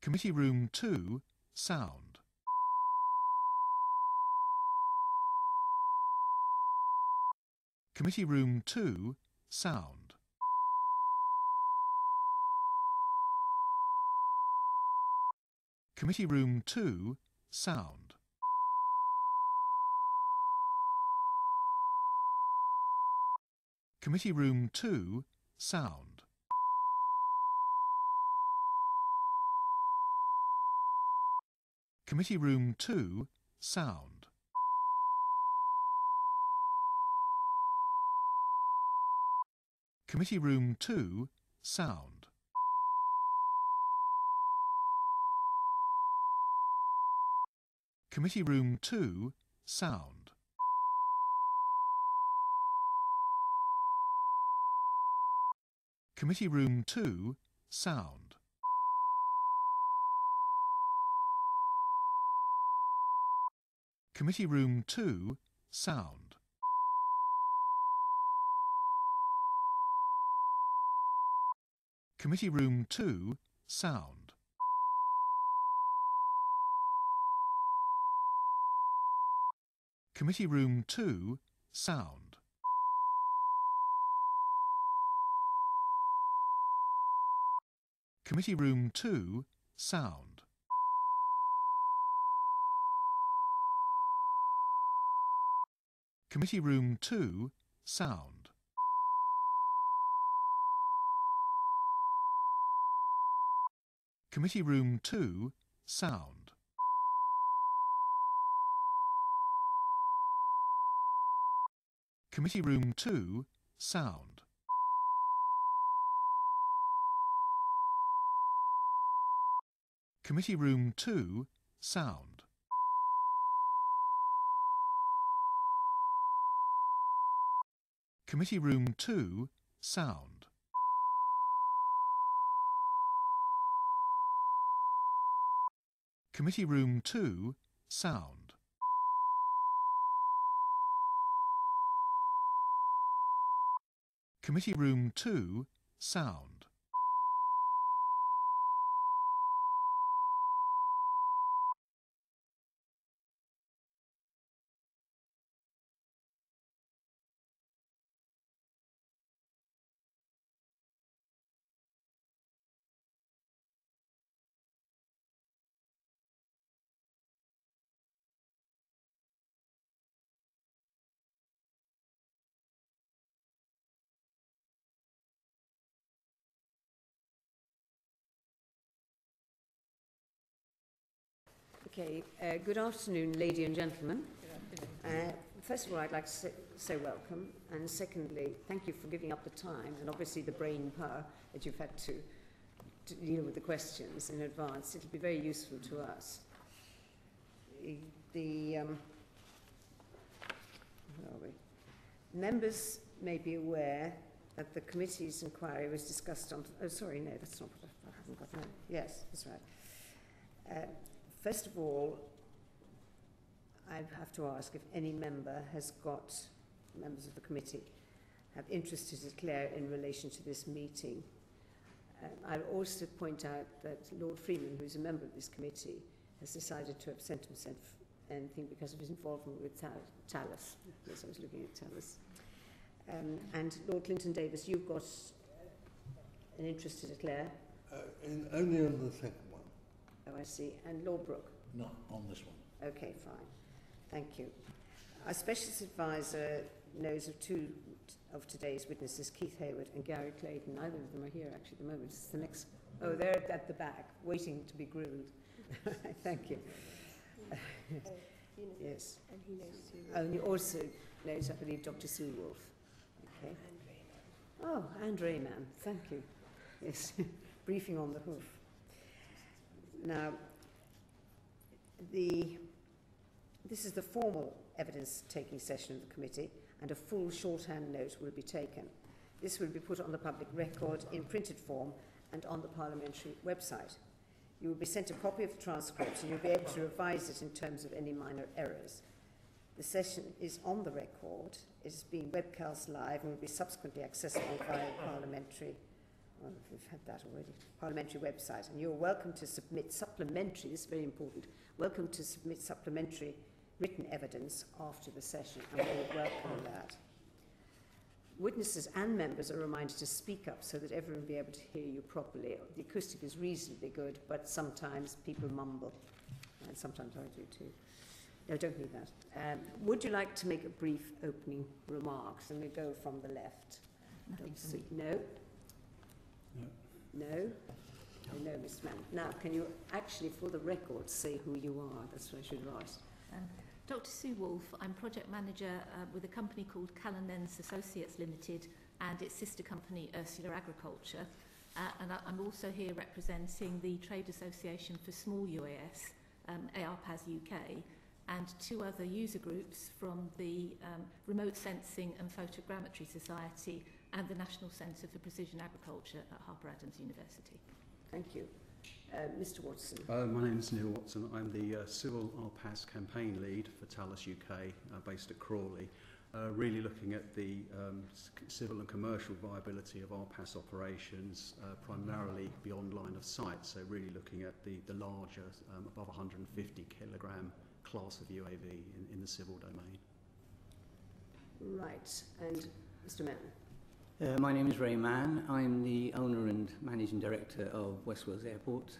Committee Room 2, sound. Committee Room 2, sound. Committee Room 2, sound. Committee Room 2, sound. Committee Room 2, sound. Committee Room 2, sound. Committee Room 2, sound. Committee Room 2, sound. Committee Room 2, sound. Committee Room 2, sound. Committee Room 2, sound. Committee Room 2, sound. Committee Room 2, sound. Committee Room 2, sound. Committee Room 2, sound. Committee Room 2, sound. Committee Room 2, sound. Committee Room 2, sound. Committee Room 2, sound. Okay, good afternoon, ladies and gentlemen. First of all, I'd like to say welcome, and secondly, thank you for giving up the time and obviously the brain power that you've had to deal with the questions in advance. It'll be very useful to us. Where are we? Members may be aware that the committee's inquiry was discussed on... Oh, sorry, no, that's not what I haven't got that. Yes, that's right. First of all, I have to ask if any member has got, members of the committee, have interest to declare in relation to this meeting. I'll also point out that Lord Freeman, who is a member of this committee, has decided to absent himself anything because of his involvement with Talis. Yes, I was looking at Talis. And Lord Clinton Davis, you've got an interest to declare? Only on the second one. Oh, I see. And Lord Brooke? Not on this one. Okay, fine. Thank you. Our specialist advisor knows of two of today's witnesses, Keith Hayward and Gary Clayton. Neither of them are here actually at the moment. It's the next. Oh, they're at the back, waiting to be grilled. Thank you. Yes. And he knows Sue. And he also knows, I believe, Dr. Sue Wolf. Okay. Oh, and Rayman. Thank you. Yes. Briefing on the hoof. Now, this is the formal evidence-taking session of the committee, and a full shorthand note will be taken. This will be put on the public record in printed form and on the parliamentary website. You will be sent a copy of the transcript and you'll be able to revise it in terms of any minor errors. The session is on the record, it is being webcast live and will be subsequently accessible via the parliamentary well, we've had that already, parliamentary website, and you're welcome to submit supplementary, this is very important, welcome to submit supplementary written evidence after the session, and we would welcome that. Witnesses and members are reminded to speak up so that everyone will be able to hear you properly. The acoustic is reasonably good, but sometimes people mumble, and sometimes I do too. No, don't need that. Would you like to make a brief opening remarks? And we go from the left. Nothing for me. No? No? No, Mr. Mann. Now, can you actually, for the record, say who you are? That's what I should have asked. Dr. Sue Wolfe, I'm project manager with a company called Callanens Associates Limited and its sister company Ursula Agriculture, and I'm also here representing the Trade Association for Small UAS, RPAS UK, and two other user groups from the Remote Sensing and Photogrammetry Society and the National Centre for Precision Agriculture at Harper Adams University. Thank you. Mr. Watson. My name is Neil Watson. I'm the Cival RPAS campaign lead for Thales UK, based at Crawley, really looking at the civil and commercial viability of RPAS operations, primarily beyond line of sight, so really looking at the larger, above 150 kilogram class of UAV in the civil domain. Right, and Mr. Mann. My name is Ray Mann. I'm the owner and managing director of West Wales Airport.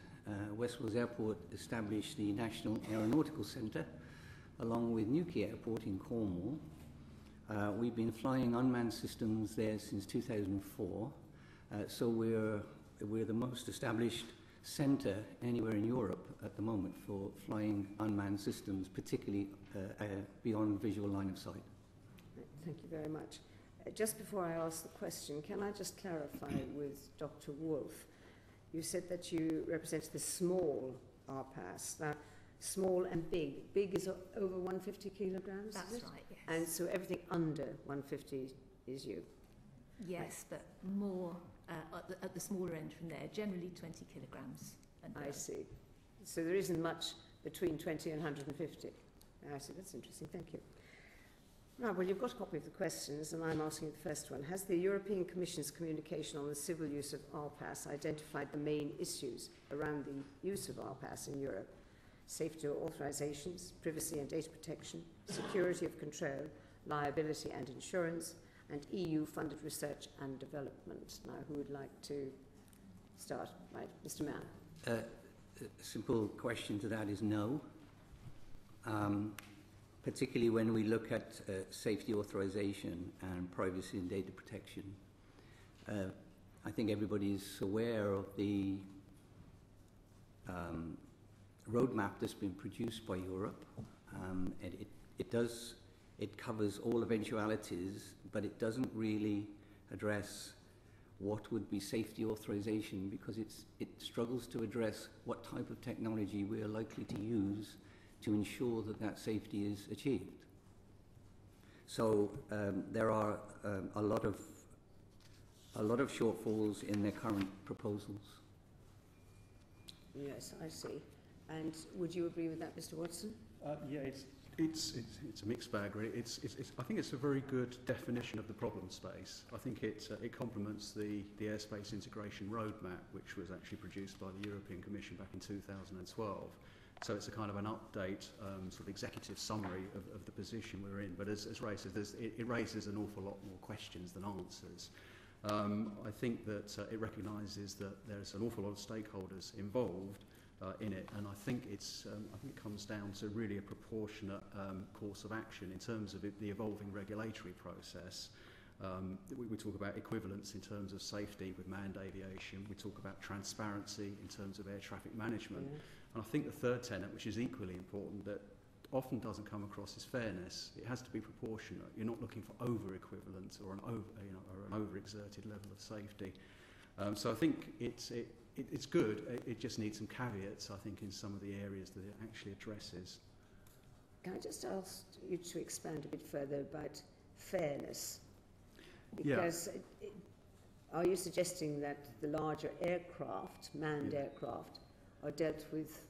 West Wales Airport established the National Aeronautical Centre along with Newquay Airport in Cornwall. We've been flying unmanned systems there since 2004, so we're the most established centre anywhere in Europe at the moment for flying unmanned systems, particularly beyond visual line of sight. Thank you very much. Just before I ask the question, can I just clarify with Dr. Wolfe? You said that you represent the small RPAS. Now, small and big. Big is over 150 kilograms? That's right, yes. And so everything under 150 is you? Yes, Right. but more at the smaller end from there, generally 20 kilograms. And I see. So there isn't much between 20 and 150? I see, that's interesting, thank you. Right, well, you've got a copy of the questions, and I'm asking the first one. Has the European Commission's communication on the civil use of RPAS identified the main issues around the use of RPAS in Europe? Safety or authorizations, privacy and data protection, security of control, liability and insurance, and EU-funded research and development. Now, who would like to start? Right, Mr. Mann. A simple question to that is no. Particularly when we look at safety authorization and privacy and data protection. I think everybody is aware of the roadmap that's been produced by Europe. And it covers all eventualities, but it doesn't really address what would be safety authorization, because it struggles to address what type of technology we are likely to use to ensure that that safety is achieved. So there are a lot of shortfalls in their current proposals. Yes, I see. And would you agree with that, Mr. Watson? Yeah, it's a mixed bag, really. I think it's a very good definition of the problem space. I think it complements the airspace integration roadmap, which was actually produced by the European Commission back in 2012. So it's a kind of an update, sort of executive summary of the position we're in. But as Ray says, it raises an awful lot more questions than answers. I think that it recognises that there's an awful lot of stakeholders involved in it, and I think it comes down to really a proportionate course of action in terms of the evolving regulatory process. We talk about equivalence in terms of safety with manned aviation. We talk about transparency in terms of air traffic management. Yeah. And I think the third tenet, which is equally important, that often doesn't come across, is fairness. It has to be proportionate. You're not looking for over-equivalence or an over-exerted level of safety. So I think it's good. It just needs some caveats, I think, in some of the areas that it actually addresses. Can I just ask you to expand a bit further about fairness? Yeah. Because are you suggesting that the larger aircraft, manned aircraft, are dealt with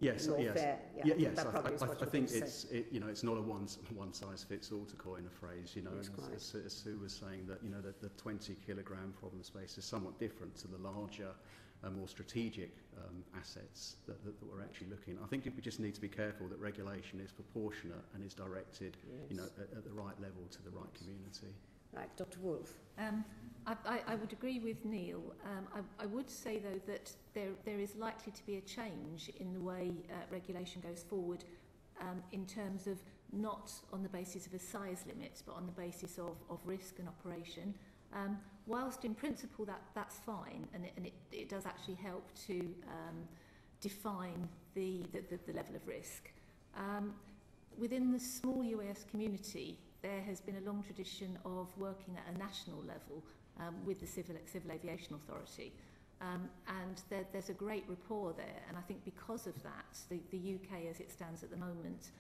Yes, lawfare. yes. Yeah, Yes, that probably is what I you're think going to say. it's not a one size fits all, to coin a phrase, you know. Yes, And quite. as Sue was saying, that you know that the 20 kilogram problem space is somewhat different to the larger, more strategic assets that we're actually looking at. I think we just need to be careful that regulation is proportionate and is directed, you know, at the right level to the right community. Right, Dr. Wolf. I would agree with Neil. I would say, though, that there is likely to be a change in the way regulation goes forward in terms of not on the basis of a size limit, but on the basis of risk and operation. Whilst in principle that's fine, and it does actually help to define the level of risk. Within the small UAS community, there has been a long tradition of working at a national level with the Civil Aviation Authority. And there's a great rapport there, and I think because of that, the UK as it stands at the moment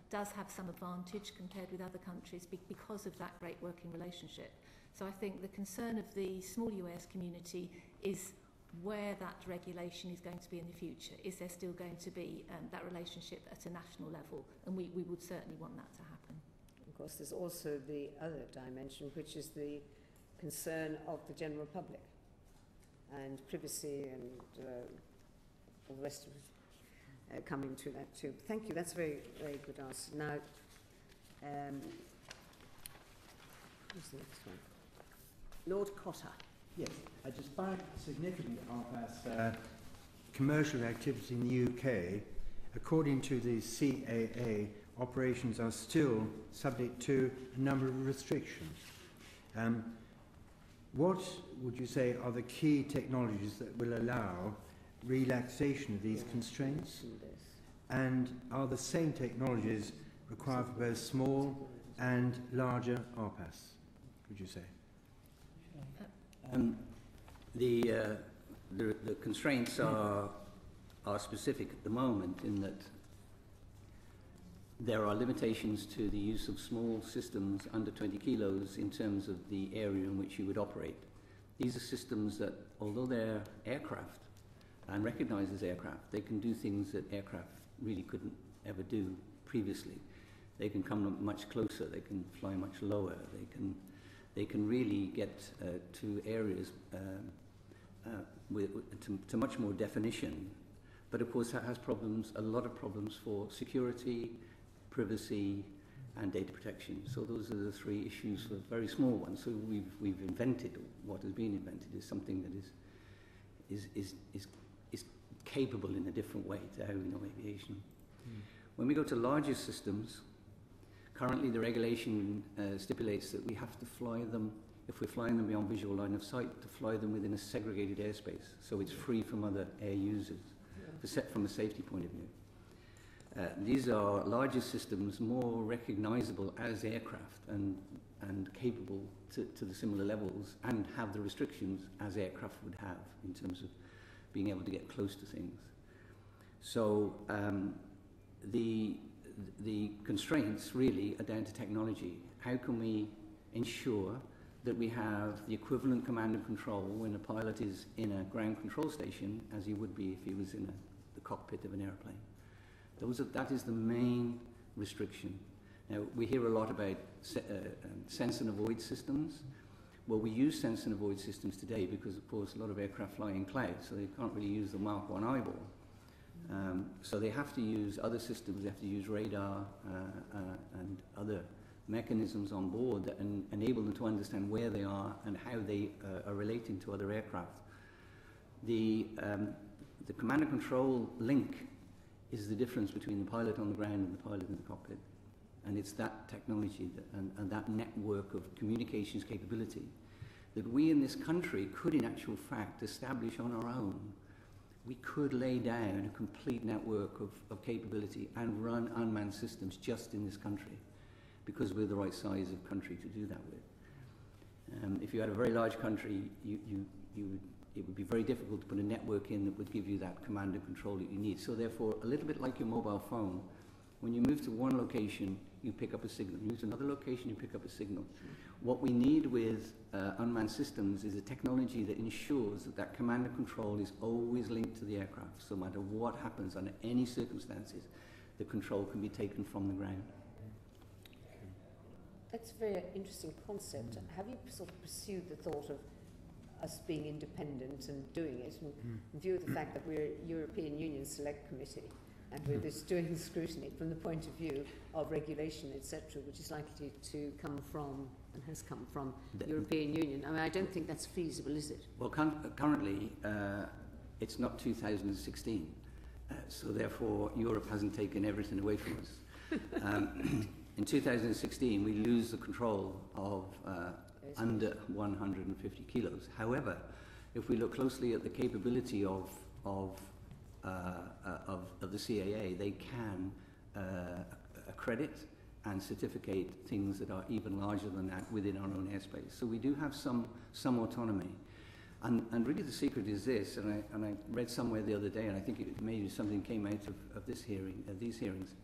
does have some advantage compared with other countries because of that great working relationship. So I think the concern of the small UAS community is where that regulation is going to be in the future. Is there still going to be that relationship at a national level? And we would certainly want that to happen. Of course, there's also the other dimension, which is the concern of the general public and privacy and all the rest of it coming to that too. Thank you, that's a very, very good answer. Now, who's the next one? Lord Cotter. Yes, despite significant RPAS commercial activity in the UK, according to the CAA, operations are still subject to a number of restrictions. What would you say are the key technologies that will allow relaxation of these constraints? And are the same technologies required for both small and larger RPAS, would you say? The constraints are specific at the moment in that there are limitations to the use of small systems under 20 kilos in terms of the area in which you would operate. These are systems that, although they're aircraft and recognized as aircraft, they can do things that aircraft really couldn't ever do previously. They can come much closer, they can fly much lower, they can really get to areas to much more definition. But of course that has problems, a lot of problems for security, privacy and data protection. So those are the three issues for very small ones. So we've invented, what has been invented is something that is capable in a different way to how we know aviation. When we go to larger systems, currently the regulation stipulates that we have to fly them, if we're flying them beyond visual line of sight, to fly them within a segregated airspace, so it's free from other air users, from a safety point of view. These are larger systems, more recognizable as aircraft and capable to the similar levels and have the restrictions as aircraft would have in terms of being able to get close to things. So the constraints really are down to technology. How can we ensure that we have the equivalent command and control when a pilot is in a ground control station as he would be if he was in the cockpit of an airplane? That is the main restriction. Now, we hear a lot about sense and avoid systems. Well, we use sense and avoid systems today because, of course, a lot of aircraft fly in clouds, so they can't really use the Mark 1 eyeball. So they have to use other systems. They have to use radar and other mechanisms on board that enable them to understand where they are and how they are relating to other aircraft. The command and control link is the difference between the pilot on the ground and the pilot in the cockpit. And it's that technology and that network of communications capability that we in this country could in actual fact establish on our own. We could lay down a complete network of capability and run unmanned systems just in this country because we're the right size of country to do that with. If you had a very large country, it would be very difficult to put a network in that would give you that command and control that you need. So therefore, a little bit like your mobile phone, When you move to one location, you pick up a signal. You move to another location, you pick up a signal. What we need with unmanned systems is a technology that ensures that that command and control is always linked to the aircraft. So no matter what happens under any circumstances, the control can be taken from the ground. That's a very interesting concept. Have you sort of pursued the thought of us being independent and doing it, and in view of the fact that we're a European Union Select Committee and we're just doing scrutiny from the point of view of regulation, etc., which is likely to come from and has come from the European Union? I mean, I don't think that's feasible, is it? Well, currently, it's not 2016, so therefore Europe hasn't taken everything away from us. In 2016, we lose the control of under 150 kilos. However, if we look closely at the capability of the CAA, they can accredit and certificate things that are even larger than that within our own airspace. So we do have some autonomy. And really the secret is this, and I read somewhere the other day, and I think it maybe something came out of this hearing, these hearings,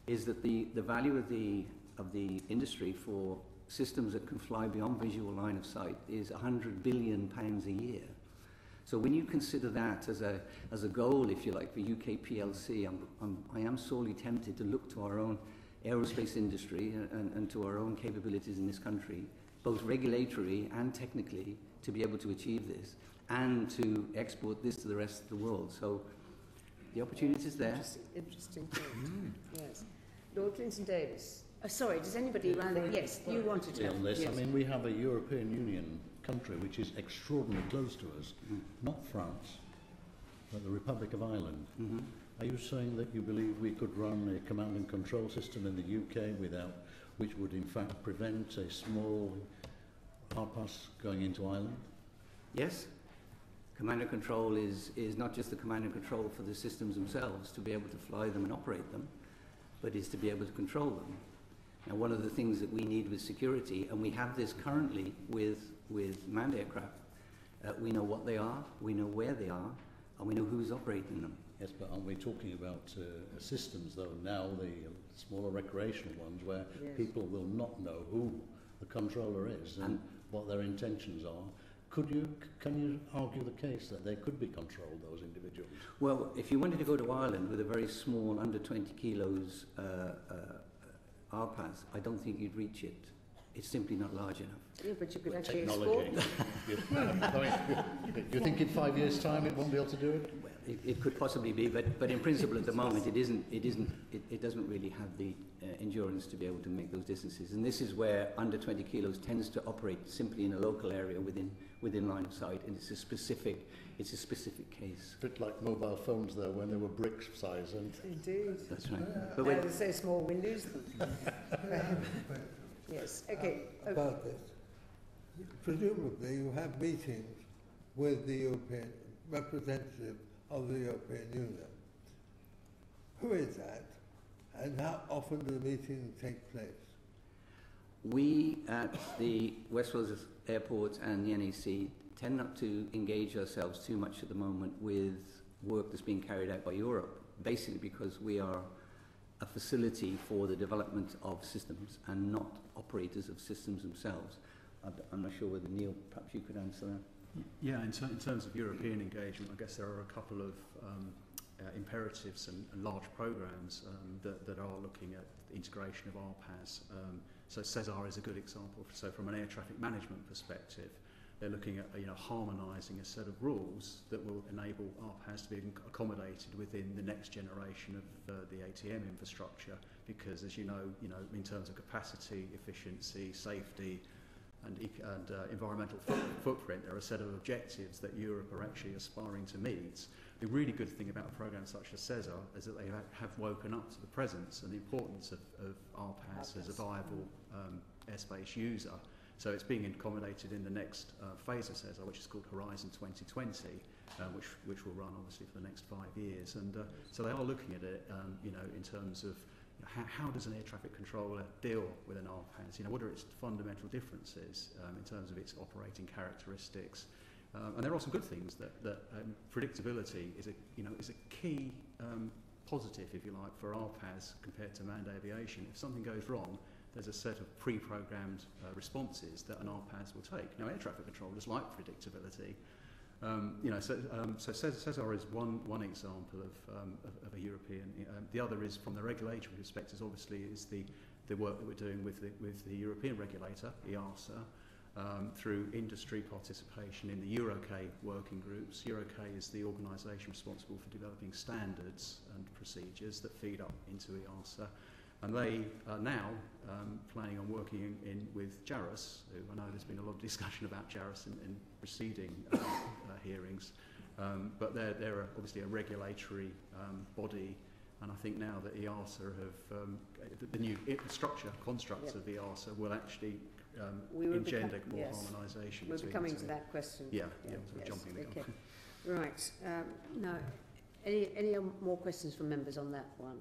is that the value of the industry for systems that can fly beyond visual line of sight is £100 billion a year. So when you consider that as a goal, if you like, for UK PLC, I am sorely tempted to look to our own aerospace industry and to our own capabilities in this country, both regulatory and technically, to be able to achieve this and to export this to the rest of the world. So the opportunity is there. Interesting point. Yes. Lord Clinton Davis. Oh, sorry, does anybody around there? Yes, you wanted to. On this, yes. I mean, we have a European Union country which is extraordinarily close to us, not France, but the Republic of Ireland. Are you saying that you believe we could run a command and control system in the UK which would in fact prevent a small RPAS going into Ireland? Yes. Command and control is not just the command and control for the systems themselves, to be able to fly them and operate them, but is to be able to control them. Now, one of the things that we need with security, and we have this currently with manned aircraft, we know what they are, we know where they are, and we know who's operating them. Yes, but aren't we talking about systems, though, now, the smaller recreational ones, where people will not know who the controller is and what their intentions are? Can you argue the case that they could be controlled, those individuals? Well, if you wanted to go to Ireland with a very small, under 20 kilos RPAS, I don't think you'd reach it. It's simply not large enough. Yeah, but you could With actually technology. export. You think in 5 years' time it won't be able to do it? Well, it could possibly be, but in principle at the moment it doesn't really have the endurance to be able to make those distances. And this is where under 20 kilos tends to operate simply in a local area within line of sight, and it's a specific case. A bit like mobile phones, though, when they were brick size. And Indeed. That's right. But when so small, we lose them. Yes. Okay. About this, presumably you have meetings with the European representative of the European Union. Who is that, and how often do the meetings take place? We at the West Wales Airport and the NAC tend not to engage ourselves too much at the moment with work that's being carried out by Europe, basically because we are a facility for the development of systems and not operators of systems themselves. I'm not sure whether, Neil, perhaps you could answer that. Yeah, in terms of European engagement, I guess there are a couple of imperatives and large programs that are looking at the integration of RPAS. So CESAR is a good example. So from an air traffic management perspective, they're looking at harmonising a set of rules that will enable RPAS to be accommodated within the next generation of the ATM infrastructure. Because, as you know, in terms of capacity, efficiency, safety, and environmental footprint, there are a set of objectives that Europe are actually aspiring to meet. The really good thing about a programme such as CESAR is that they have woken up to the presence and the importance of RPAS as a viable airspace user. So it's being accommodated in the next phase of CESAR, which is called Horizon 2020, which will run obviously for the next 5 years. And so they are looking at it, in terms of how does an air traffic controller deal with an RPAS? What are its fundamental differences in terms of its operating characteristics? And there are some good things that predictability is a key positive, if you like, for RPAS compared to manned aviation. If something goes wrong, there's a set of pre-programmed responses that an RPAS will take. Now, air traffic controllers like predictability. So Cesar is one example of a European. The other is from the regulatory perspective. Obviously, is the work that we're doing with the European regulator, EASA, through industry participation in the EuroK working groups. EuroK is the organisation responsible for developing standards and procedures that feed up into EASA. And they are now planning on working with JARUS, who I know there's been a lot of discussion about JARUS in preceding hearings, but they're obviously a regulatory body, and I think now that EASA have, the new constructs of EASA will actually engender more harmonisation. We'll be coming to that question. Yeah, sort of jumping the gun. Okay. Right. Now, any more questions from members on that one?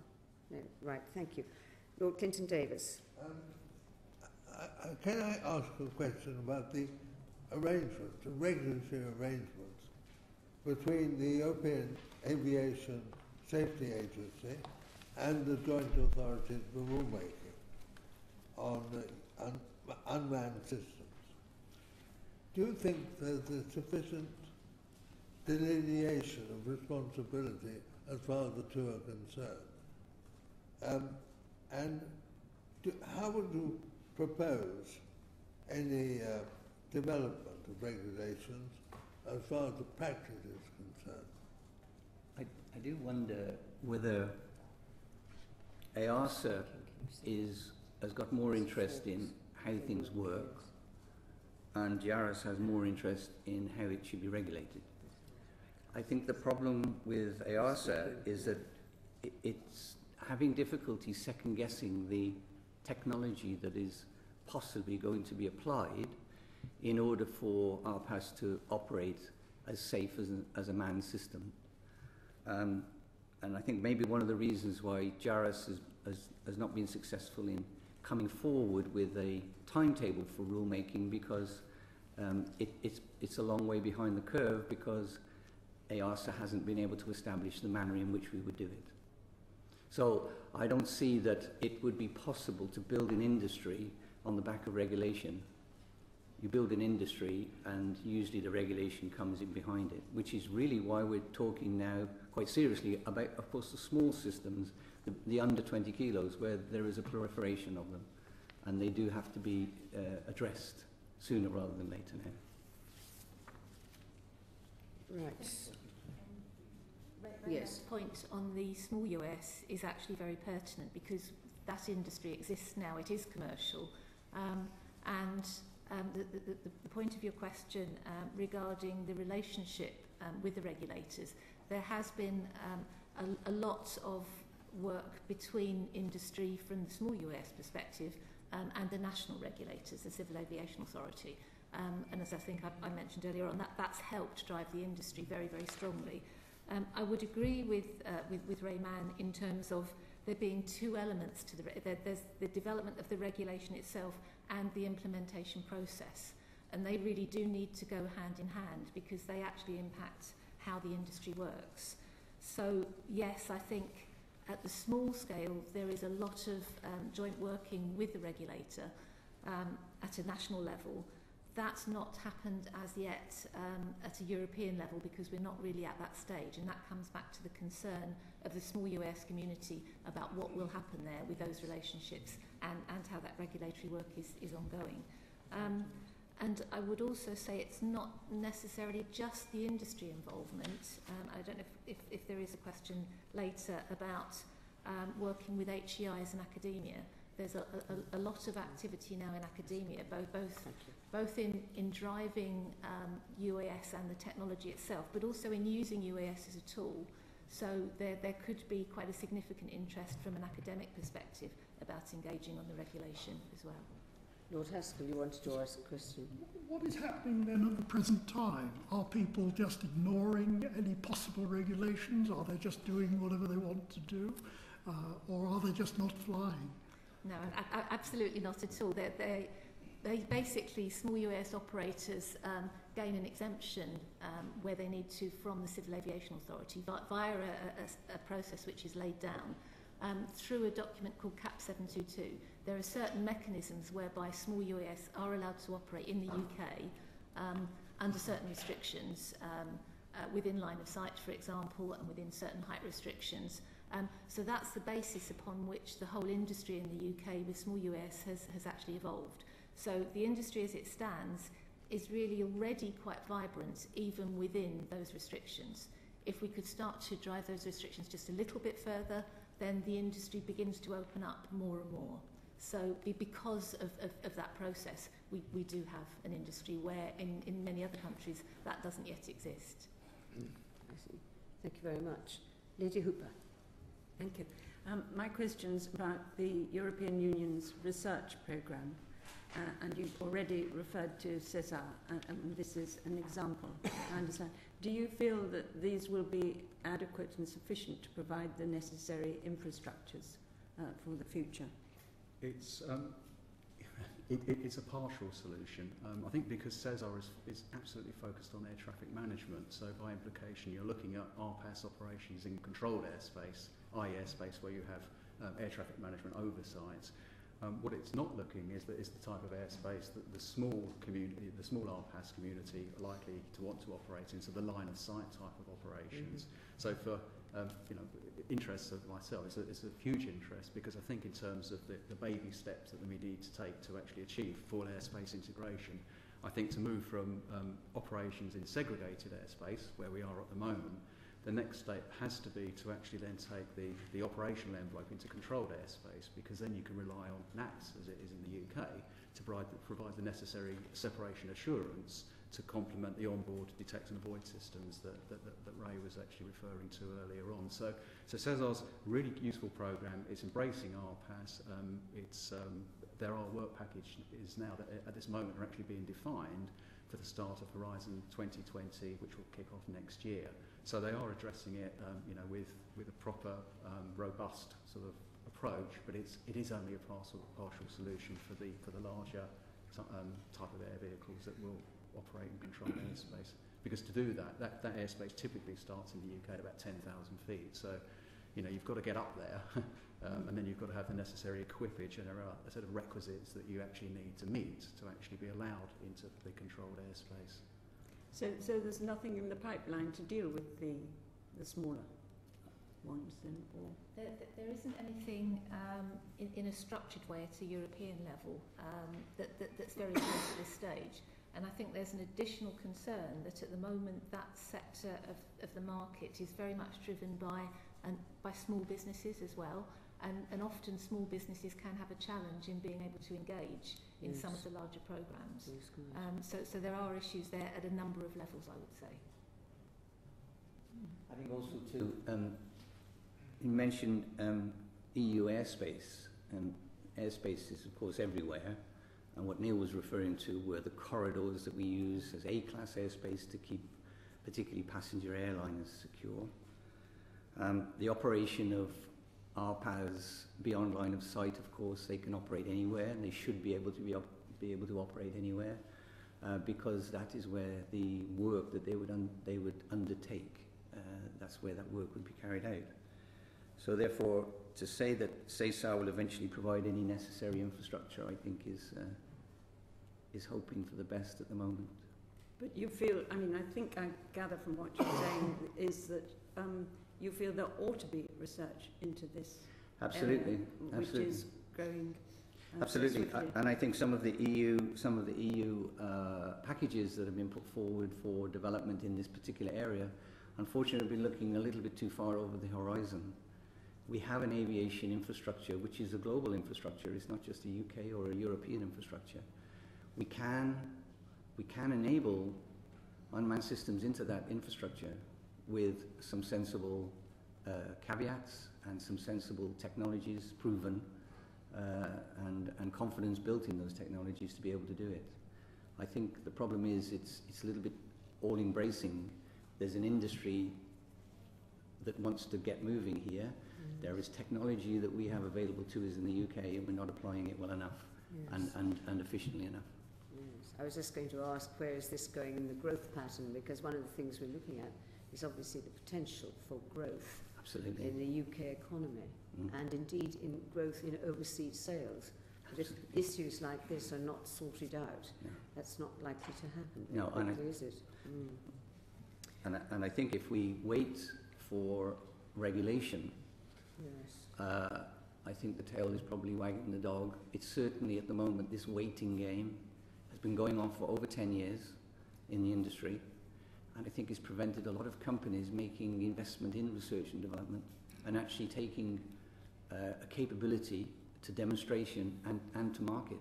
No. Right, thank you. Lord Clinton Davis. Can I ask a question about the arrangements, the regulatory arrangements between the European Aviation Safety Agency and the Joint Authorities for Rulemaking on unmanned systems? Do you think there's a sufficient delineation of responsibility as far as the two are concerned? And how would you propose any development of regulations as far as the practice is concerned? I do wonder whether EASA has got more interest in how things work, and JARUS has more interest in how it should be regulated. I think the problem with EASA is that it's having difficulty second-guessing the technology that is possibly going to be applied in order for RPAS to operate as safe as a manned system. And I think maybe one of the reasons why JARUS has not been successful in coming forward with a timetable for rulemaking, because it's a long way behind the curve, because EASA hasn't been able to establish the manner in which we would do it. So I don't see that it would be possible to build an industry on the back of regulation. You build an industry and usually the regulation comes in behind it, which is really why we're talking now quite seriously about, of course, the small systems, the under 20 kilos, where there is a proliferation of them, and they do have to be addressed sooner rather than later now. Right. Yes. Point on the small UAS is actually very pertinent, because that industry exists now. It is commercial, the point of your question regarding the relationship with the regulators, there has been a lot of work between industry from the small UAS perspective and the national regulators, the Civil Aviation Authority. And as I think I mentioned earlier on, that's helped drive the industry very, very strongly. I would agree with Ray Mann in terms of there being two elements to there's the development of the regulation itself and the implementation process, and they really do need to go hand in hand, because they actually impact how the industry works. So yes, I think at the small scale there is a lot of joint working with the regulator at a national level. That's not happened as yet at a European level, because we're not really at that stage, and that comes back to the concern of the small US community about what will happen there with those relationships and how that regulatory work is ongoing. And I would also say it's not necessarily just the industry involvement. I don't know if there is a question later about working with HEIs and academia. There's a lot of activity now in academia, both in driving UAS and the technology itself, but also in using UAS as a tool. So there could be quite a significant interest from an academic perspective about engaging on the regulation as well. Lord Haskell, you wanted to ask a question. What is happening then at the present time? Are people just ignoring any possible regulations? Are they just doing whatever they want to do? Or are they just not flying? No, absolutely not at all. basically, small UAS operators gain an exemption where they need to from the Civil Aviation Authority via a process which is laid down through a document called CAP 722. There are certain mechanisms whereby small UAS are allowed to operate in the UK under certain restrictions, within line of sight, for example, and within certain height restrictions. So that's the basis upon which the whole industry in the UK with small UAS has actually evolved. So the industry as it stands is really already quite vibrant even within those restrictions. If we could start to drive those restrictions just a little bit further, then the industry begins to open up more and more. So because of that process, we do have an industry where in many other countries that doesn't yet exist. I see. Thank you very much. Lady Hooper. Thank you. My question's about the European Union's research programme, and you've already referred to CESAR, and this is an example, I understand. Do you feel that these will be adequate and sufficient to provide the necessary infrastructures for the future? It's a partial solution. I think because CESAR is absolutely focused on air traffic management, so by implication you're looking at RPAS operations in controlled airspace, i.e. airspace where you have air traffic management oversight. What it's not looking is the type of airspace that the small community, the small RPAS community are likely to want to operate in, so the line of sight type of operations. So for interests of myself, it's a huge interest, because I think in terms of the baby steps that we need to take to actually achieve full airspace integration, I think to move from operations in segregated airspace, where we are at the moment, the next step has to be to actually then take the operational envelope into controlled airspace, because then you can rely on NATS, as it is in the UK, to provide the necessary separation assurance to complement the onboard detect and avoid systems that Ray was actually referring to earlier on. So CESAR's really useful programme. It's embracing RPAS. There are work packages now that at this moment are actually being defined for the start of Horizon 2020, which will kick off next year. So they are addressing it, with a proper, robust sort of approach, but it is only a partial solution for the larger type of air vehicles that will operate in controlled airspace. Because to do that airspace typically starts in the UK at about 10,000 feet. So, you've got to get up there, and then you've got to have the necessary equipage, and there are a set of requisites that you actually need to meet to actually be allowed into the controlled airspace. So there's nothing in the pipeline to deal with the smaller ones then? Or? There isn't anything in a structured way at a European level that's very close at this stage. And I think there's an additional concern that at the moment that sector of the market is very much driven by small businesses as well. And often small businesses can have a challenge in being able to engage in some of the larger programmes. So there are issues there at a number of levels, I would say. I think also too, you mentioned EU airspace, and airspace is of course everywhere, and what Neil was referring to were the corridors that we use as A-class airspace to keep particularly passenger airliners secure. The operation of RPAS beyond line of sight, of course, they can operate anywhere, and they should be able to operate anywhere, because that is where the work that they would undertake, that's where that work would be carried out. So therefore, to say that CESAR will eventually provide any necessary infrastructure, I think is hoping for the best at the moment. But you feel, I think I gather from what you're saying is that you feel there ought to be research into this absolutely, area, which is growing absolutely, and I think some of the EU packages that have been put forward for development in this particular area, unfortunately, have been looking a little bit too far over the horizon. We have an aviation infrastructure which is a global infrastructure. It's not just a UK or a European infrastructure. We can enable unmanned systems into that infrastructure with some sensible caveats and some sensible technologies proven and confidence built in those technologies to be able to do it. I think the problem is it's a little bit all-embracing. There's an industry that wants to get moving here. There is technology that we have available to us in the UK, and we're not applying it well enough and efficiently enough. I was just going to ask, where is this going in the growth pattern? Because one of the things we're looking at is obviously the potential for growth Absolutely. in the UK economy and indeed in growth in overseas sales. But if issues like this are not sorted out, that's not likely to happen. No, quickly, is it? And I think if we wait for regulation, Yes. I think the tail is probably wagging the dog. It's certainly at the moment, this waiting game has been going on for over 10 years in the industry, and I think it's prevented a lot of companies making investment in research and development and actually taking a capability to demonstration and to market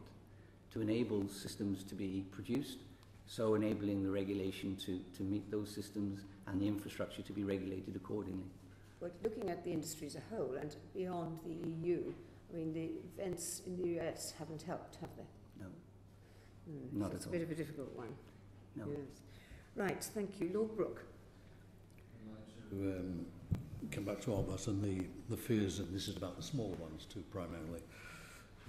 to enable systems to be produced, so enabling the regulation to meet those systems and the infrastructure to be regulated accordingly. But looking at the industry as a whole and beyond the EU, I mean, the events in the US haven't helped, have they? No, so not at it's all. a bit of a difficult one. No. Yes. Right, thank you. Lord Brooke. To come back to RPAS and the fears, and this is about the small ones too primarily,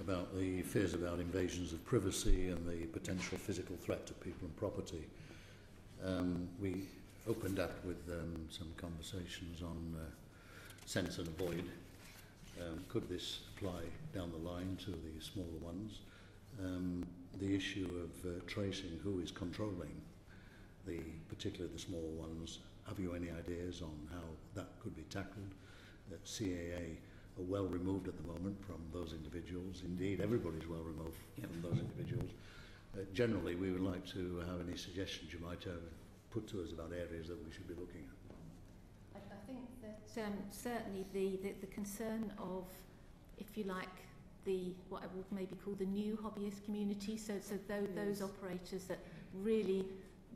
about the fears about invasions of privacy and the potential physical threat to people and property. We opened up with some conversations on sense and avoid. Could this apply down the line to the smaller ones? The issue of tracing who is controlling particularly the smaller ones. Have you any ideas on how that could be tackled? CAA are well removed at the moment from those individuals. Indeed, everybody's well removed from those individuals. Generally, we would like to have any suggestions you might put to us about areas that we should be looking at. I think that certainly the concern of, if you like, what I would maybe call the new hobbyist community, so those operators that really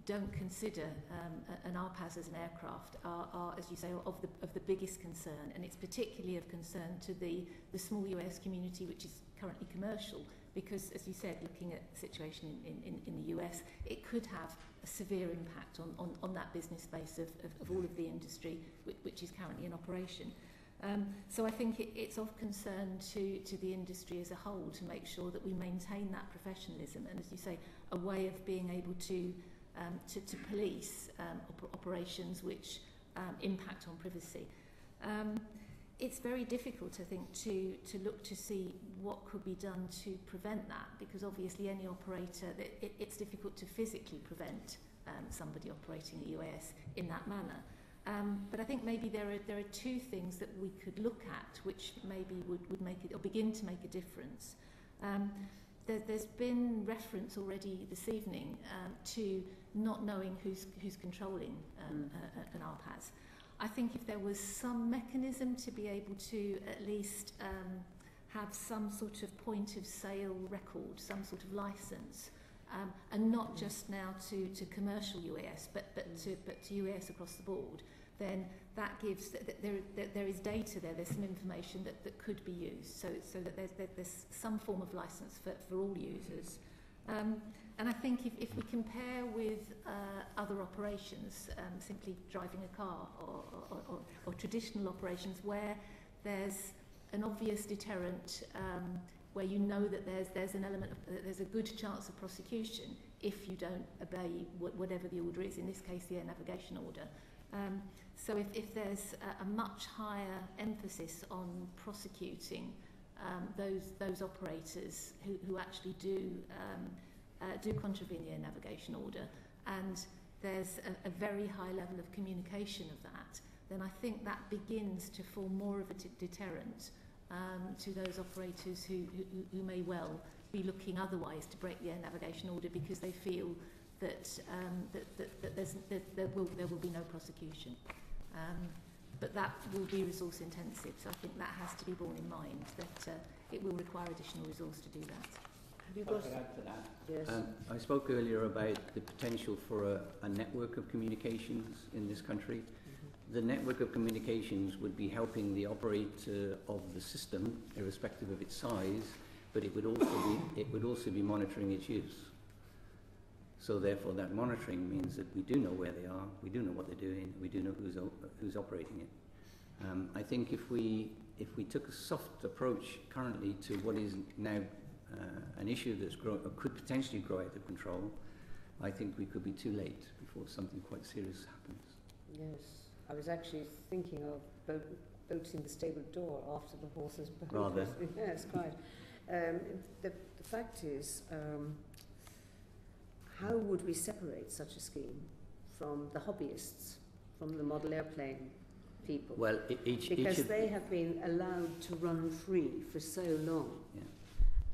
don't consider an RPAS as an aircraft are, as you say, of the biggest concern, and it's particularly of concern to the small US community, which is currently commercial, because, as you said, looking at the situation in the US, it could have a severe impact on that business base of all of the industry which is currently in operation. So I think it's of concern to the industry as a whole to make sure that we maintain that professionalism and, as you say, a way of being able to police operations which impact on privacy. It's very difficult, I think, to look to see what could be done to prevent that, because obviously any operator, it's difficult to physically prevent somebody operating at UAS in that manner. But I think maybe there are two things that we could look at which maybe would make it, or begin to make a difference. There's been reference already this evening to not knowing who's controlling an RPAS. I think if there was some mechanism to be able to at least have some sort of point of sale record, some sort of license, and not just now to commercial UAS, but to UAS across the board, then that gives there is data there. There's some information that could be used, so that there's some form of license for all users. And I think if we compare with other operations, simply driving a car or traditional operations where there's an obvious deterrent, where you know that there's an element of, there's a good chance of prosecution if you don't obey whatever the order is, in this case the air navigation order. So if there's a much higher emphasis on prosecuting those operators who actually do contravene the air navigation order, and there's a very high level of communication of that, then I think that begins to form more of a deterrent to those operators who may well be looking otherwise to break the air navigation order because they feel that there will be no prosecution. But that will be resource intensive, so I think that has to be borne in mind, that it will require additional resource to do that. Have you If I got could add to that. Yes. I spoke earlier about the potential for a network of communications in this country. The network of communications would be helping the operator of the system, irrespective of its size, but it would also be monitoring its use. So therefore, that monitoring means that we do know where they are, we do know what they're doing, we do know who's operating it. I think if we took a soft approach currently to what is now an issue that's could potentially grow out of control, I think we could be too late before something quite serious happens. Yes, I was actually thinking of bolting the stable door after the horses. Rather. Yes, quite. The fact is, how would we separate such a scheme from the hobbyists, from the model airplane people? Well, because they have been allowed to run free for so long. Yeah.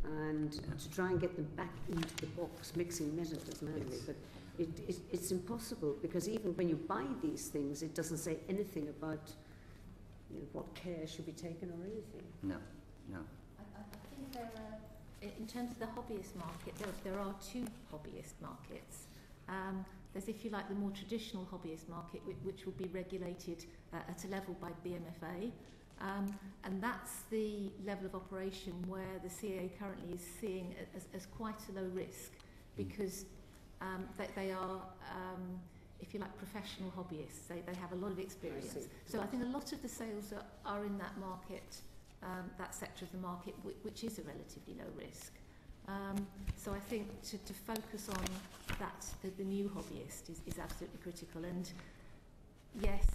And to try and get them back into the box, mixing metaphors madly. But it's impossible, because even when you buy these things, it doesn't say anything about what care should be taken or anything. No, no. I think there are, in terms of the hobbyist market, there are two hobbyist markets. There's, if you like, the more traditional hobbyist market, which will be regulated at a level by BMFA. And that's the level of operation where the CAA currently is seeing as quite a low risk, because they are, if you like, professional hobbyists. They have a lot of experience. So I think a lot of the sales are in that market, that sector of the market, which is a relatively low risk. So I think to focus on that, the new hobbyist is absolutely critical. And yes,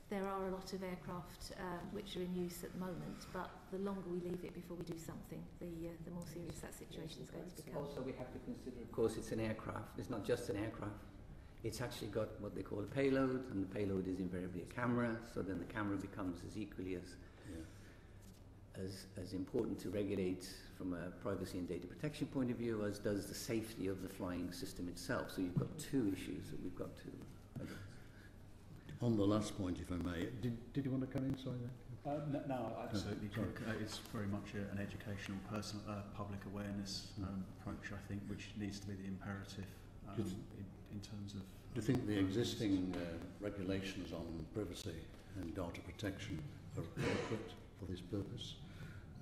there are a lot of aircraft which are in use at the moment, but the longer we leave it before we do something, the more serious that situation is going to become. Also, we have to consider, of course, it's an aircraft. It's not just an aircraft. It's actually got what they call a payload, and the payload is invariably a camera, so then the camera becomes as equally as important to regulate from a privacy and data protection point of view as does the safety of the flying system itself. So you've got two issues that we've got to address. On the last point, if I may, did you want to come in? Sorry, no, absolutely. It's very much an educational, personal, public awareness approach, I think, which needs to be the imperative in terms of... Do you think the existing regulations on privacy and data protection are adequate for this purpose?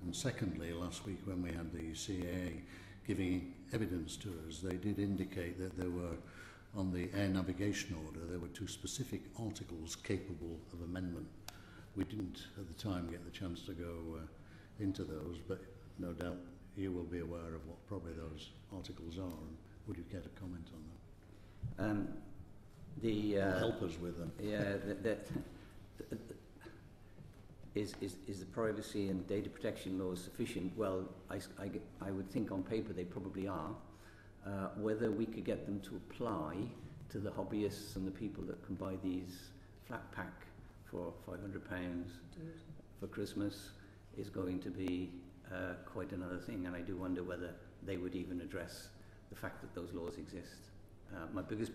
And secondly, last week when we had the CAA giving evidence to us, they did indicate that there were, on the air navigation order, there were two specific articles capable of amendment. We didn't at the time get the chance to go into those, but no doubt you will be aware of what probably those articles are. Would you care to comment on that? Help us with them. Yeah, is the privacy and data protection laws sufficient? Well, I would think on paper they probably are. Whether we could get them to apply to the hobbyists and the people that can buy these flat pack for £500 for Christmas is going to be quite another thing, and I do wonder whether they would even address the fact that those laws exist. My biggest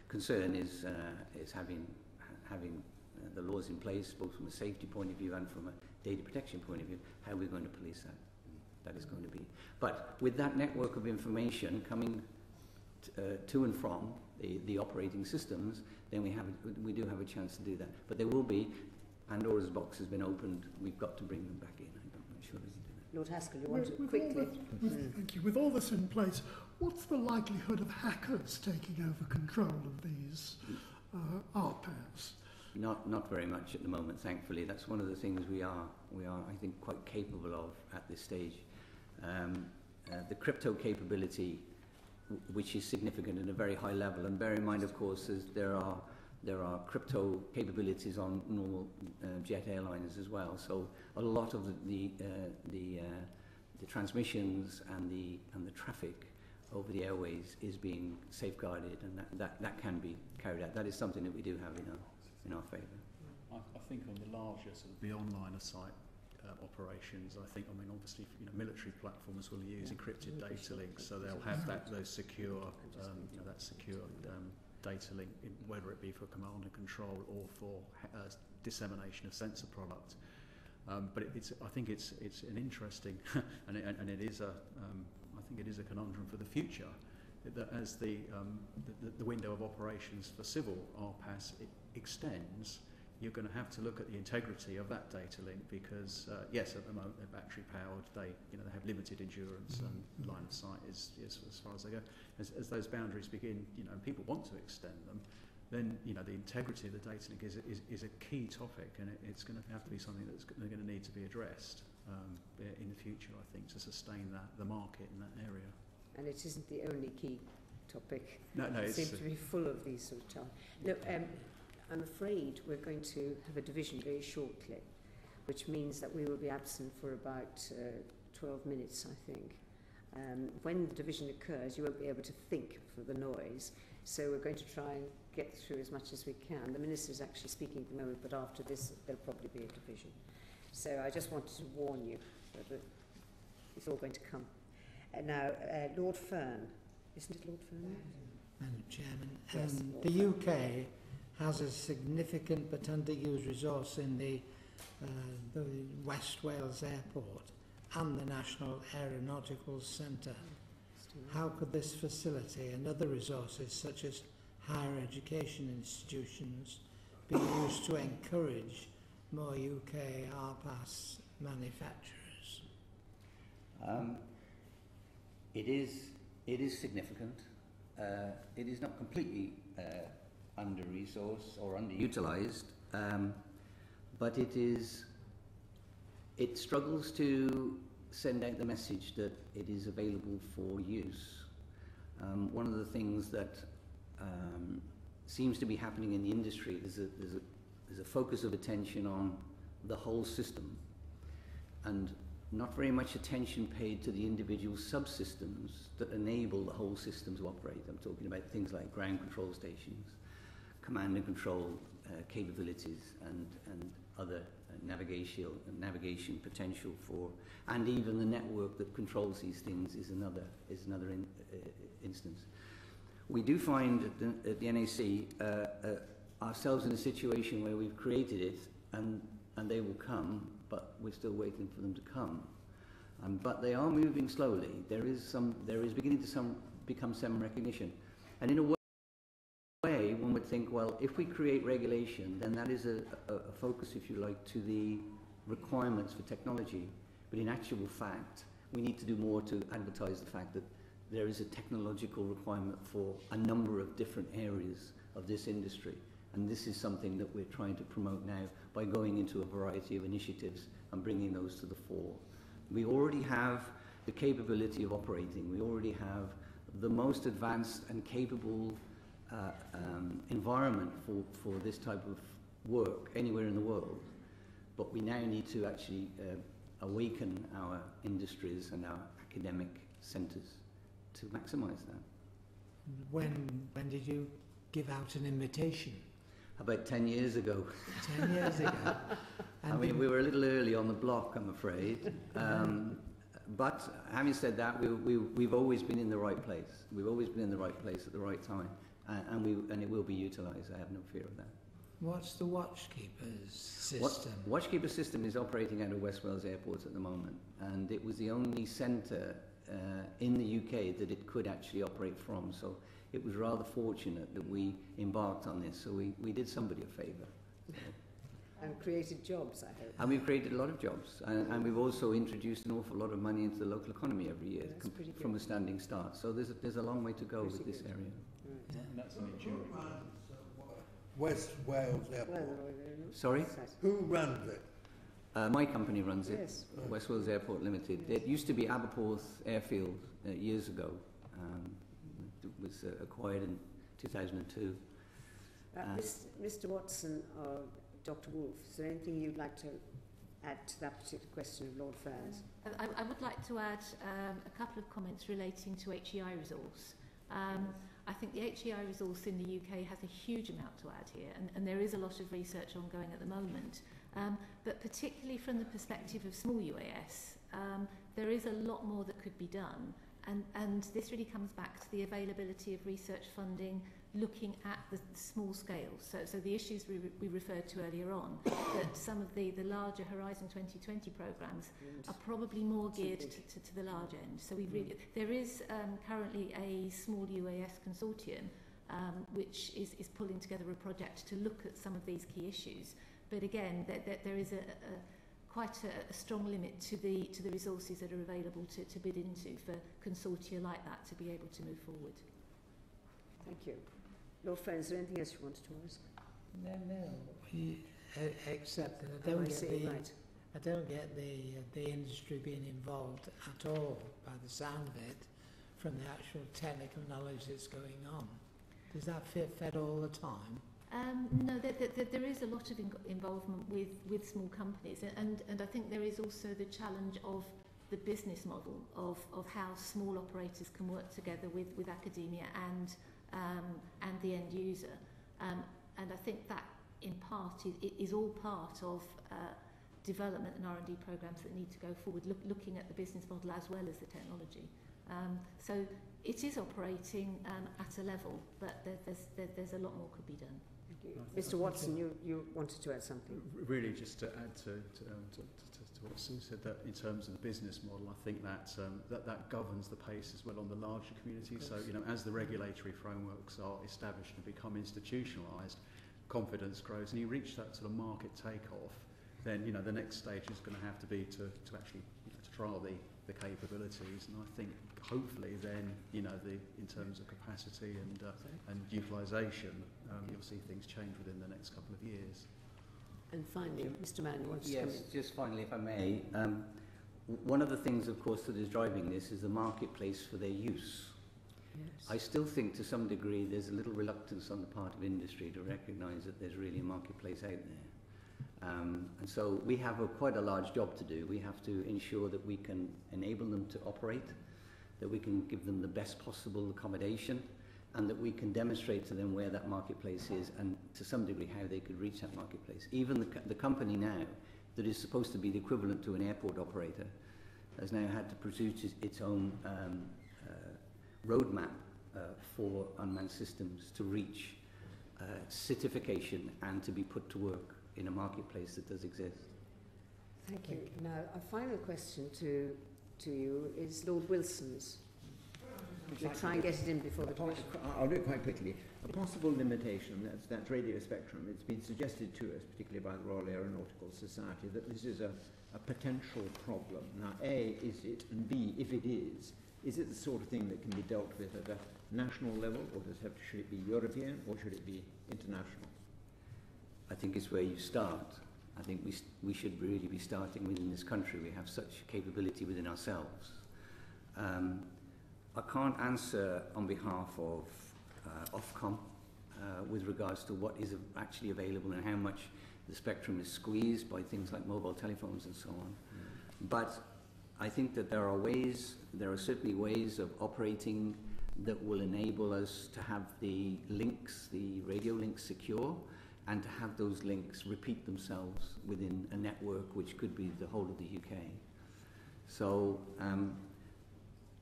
concern is having the laws in place, both from a safety point of view and from a data protection point of view. How are we going to police that? That is going to be. But with that network of information coming to and from the operating systems, then we do have a chance to do that. But there will be, Pandora's box has been opened, we've got to bring them back in. I'm sure we can do that. Lord Haskell, you want to quickly... Thank you. With all this in place, what's the likelihood of hackers taking over control of these RPAS? Not very much at the moment, thankfully. That's one of the things we are, I think, quite capable of at this stage. The crypto capability, which is significant at a very high level, and bear in mind, of course, there are crypto capabilities on normal jet airliners as well. So a lot of the transmissions and the traffic over the airways is being safeguarded, and that can be carried out. That is something that we do have in our favour. I think on the larger sort of the online site operations, I think, obviously, military platforms will use encrypted data links, so they'll have those secure, that secure data link, whether it be for command and control or for dissemination of sensor product. But I think it's an interesting, and it is I think it is a conundrum for the future, that as the window of operations for civil RPAS extends, you're going to have to look at the integrity of that data link, because yes, at the moment they're battery powered, they have limited endurance, and line of sight is as far as they go. As those boundaries begin, and people want to extend them, then the integrity of the data link is a key topic, and it's going to have to be something that's going to need to be addressed in the future, I think, to sustain the market in that area. and it isn't the only key topic. No, It it's seems to be full of these sort of challenges. Look, I'm afraid we're going to have a division very shortly, which means that we will be absent for about 12 minutes, I think. When the division occurs, you won't be able to think for the noise, so we're going to try and get through as much as we can. The Minister's actually speaking at the moment, but after this there'll probably be a division. So I just wanted to warn you that it's all going to come. Now, Lord Fern. Isn't it Lord Fern? Madam Chairman, Yes, the UK has a significant but underused resource in the West Wales Airport and the National Aeronautical Centre. How could this facility and other resources such as higher education institutions be used to encourage more UK RPAS manufacturers? It is significant. It is not completely under-resourced or underutilised, but it struggles to send out the message that it is available for use. One of the things that seems to be happening in the industry is there's a focus of attention on the whole system, and not very much attention paid to the individual subsystems that enable the whole system to operate. I'm talking about things like ground control stations, command and control capabilities, and other navigation potential for, and even the network that controls these things is another instance. We do find at the NAC ourselves in a situation where we've created it, and they will come, but we're still waiting for them to come. But they are moving slowly. There is beginning to become some recognition, and in a way, one would think, well, if we create regulation, then that is a focus, if you like, to the requirements for technology. But in actual fact, we need to do more to advertise the fact that there is a technological requirement for a number of different areas of this industry. And this is something that we're trying to promote now by going into a variety of initiatives and bringing those to the fore. We already have the capability of operating. We already have the most advanced and capable environment for this type of work anywhere in the world. But we now need to actually awaken our industries and our academic centres to maximise that. When did you give out an invitation? About 10 years ago. 10 years ago. I mean, we were a little early on the block, I'm afraid. But having said that, we've always been in the right place. We've always been in the right place at the right time. And it will be utilised, I have no fear of that. What's the Watchkeepers system? Watchkeeper system is operating out of West Wales Airport at the moment, and it was the only centre in the UK that it could actually operate from. So it was rather fortunate that we embarked on this. So we did somebody a favour. And created jobs, I hope. And we've created a lot of jobs, and we've also introduced an awful lot of money into the local economy every year from a standing start. So there's a long way to go with this area. That's an enduring. West Wales Airport. Sorry? Who runs it? My company runs it, Yes. West Wales Airport Limited. It used to be Aberporth Airfield years ago. It was acquired in 2002. Mr. Watson or Dr. Wolfe, is there anything you'd like to add to that particular question of Lord Fair's? I would like to add a couple of comments relating to HEI resource. I think the HEI resource in the UK has a huge amount to add here, and there is a lot of research ongoing at the moment. But particularly from the perspective of small UAS, there is a lot more that could be done. And this really comes back to the availability of research funding looking at the small scale. So the issues we referred to earlier on, that some of the larger Horizon 2020 programmes are probably more geared to the large end. So there is currently a small UAS consortium which is pulling together a project to look at some of these key issues. But again, there is quite a strong limit to the resources that are available to bid into for consortia like that to be able to move forward. Thank you. Lord Fair, is there anything else you wanted to ask? No. Except that I don't get the industry being involved at all, by the sound of it, from the actual technical knowledge that's going on. Does that fit fed all the time? No, there is a lot of involvement with small companies, and I think there is also the challenge of the business model of how small operators can work together with academia and the end user, and I think that in part is all part of development and R&D programs that need to go forward, looking at the business model as well as the technology. So it is operating at a level, but there's a lot more could be done. Mr. Watson, you wanted to add something? Really, just to add to what Sue said, that in terms of the business model, I think that governs the pace as well on the larger communities. So, as the regulatory frameworks are established and become institutionalised, confidence grows, and you reach that sort of market takeoff, then the next stage is going to have to be to actually to trial the capabilities, and I think hopefully then in terms of capacity and utilisation, you'll see things change within the next couple of years. And finally, Mr. Mann, you want to come in? Yes, just finally, if I may. One of the things, of course, that is driving this is the marketplace for their use. Yes. I still think, to some degree, there's a little reluctance on the part of industry to recognise that there's really a marketplace out there. And so we have quite a large job to do. We have to ensure that we can enable them to operate, that we can give them the best possible accommodation, and that we can demonstrate to them where that marketplace is and to some degree how they could reach that marketplace. Even the company now that is supposed to be the equivalent to an airport operator has now had to produce its own roadmap for unmanned systems to reach certification and to be put to work in a marketplace that does exist. Thank you. Now, a final question to you is Lord Wilson's. We'll try and get it in before the question. I'll do it quite quickly. A possible limitation, that's radio spectrum. It's been suggested to us, particularly by the Royal Aeronautical Society, that this is a potential problem. Now, A, is it, and B, if it is it the sort of thing that can be dealt with at a national level, or should it be European, or should it be international? I think it's where you start. I think we should really be starting within this country. We have such capability within ourselves. I can't answer on behalf of Ofcom with regards to what is actually available and how much the spectrum is squeezed by things like mobile telephones and so on. But I think that there are certainly ways of operating that will enable us to have the links, the radio links secure, and to have those links repeat themselves within a network which could be the whole of the UK. So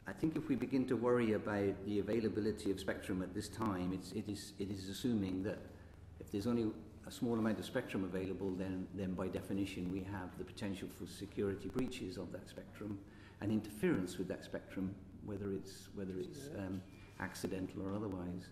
I think if we begin to worry about the availability of spectrum at this time, it is assuming that if there's only a small amount of spectrum available, then by definition we have the potential for security breaches of that spectrum and interference with that spectrum, whether it's accidental or otherwise.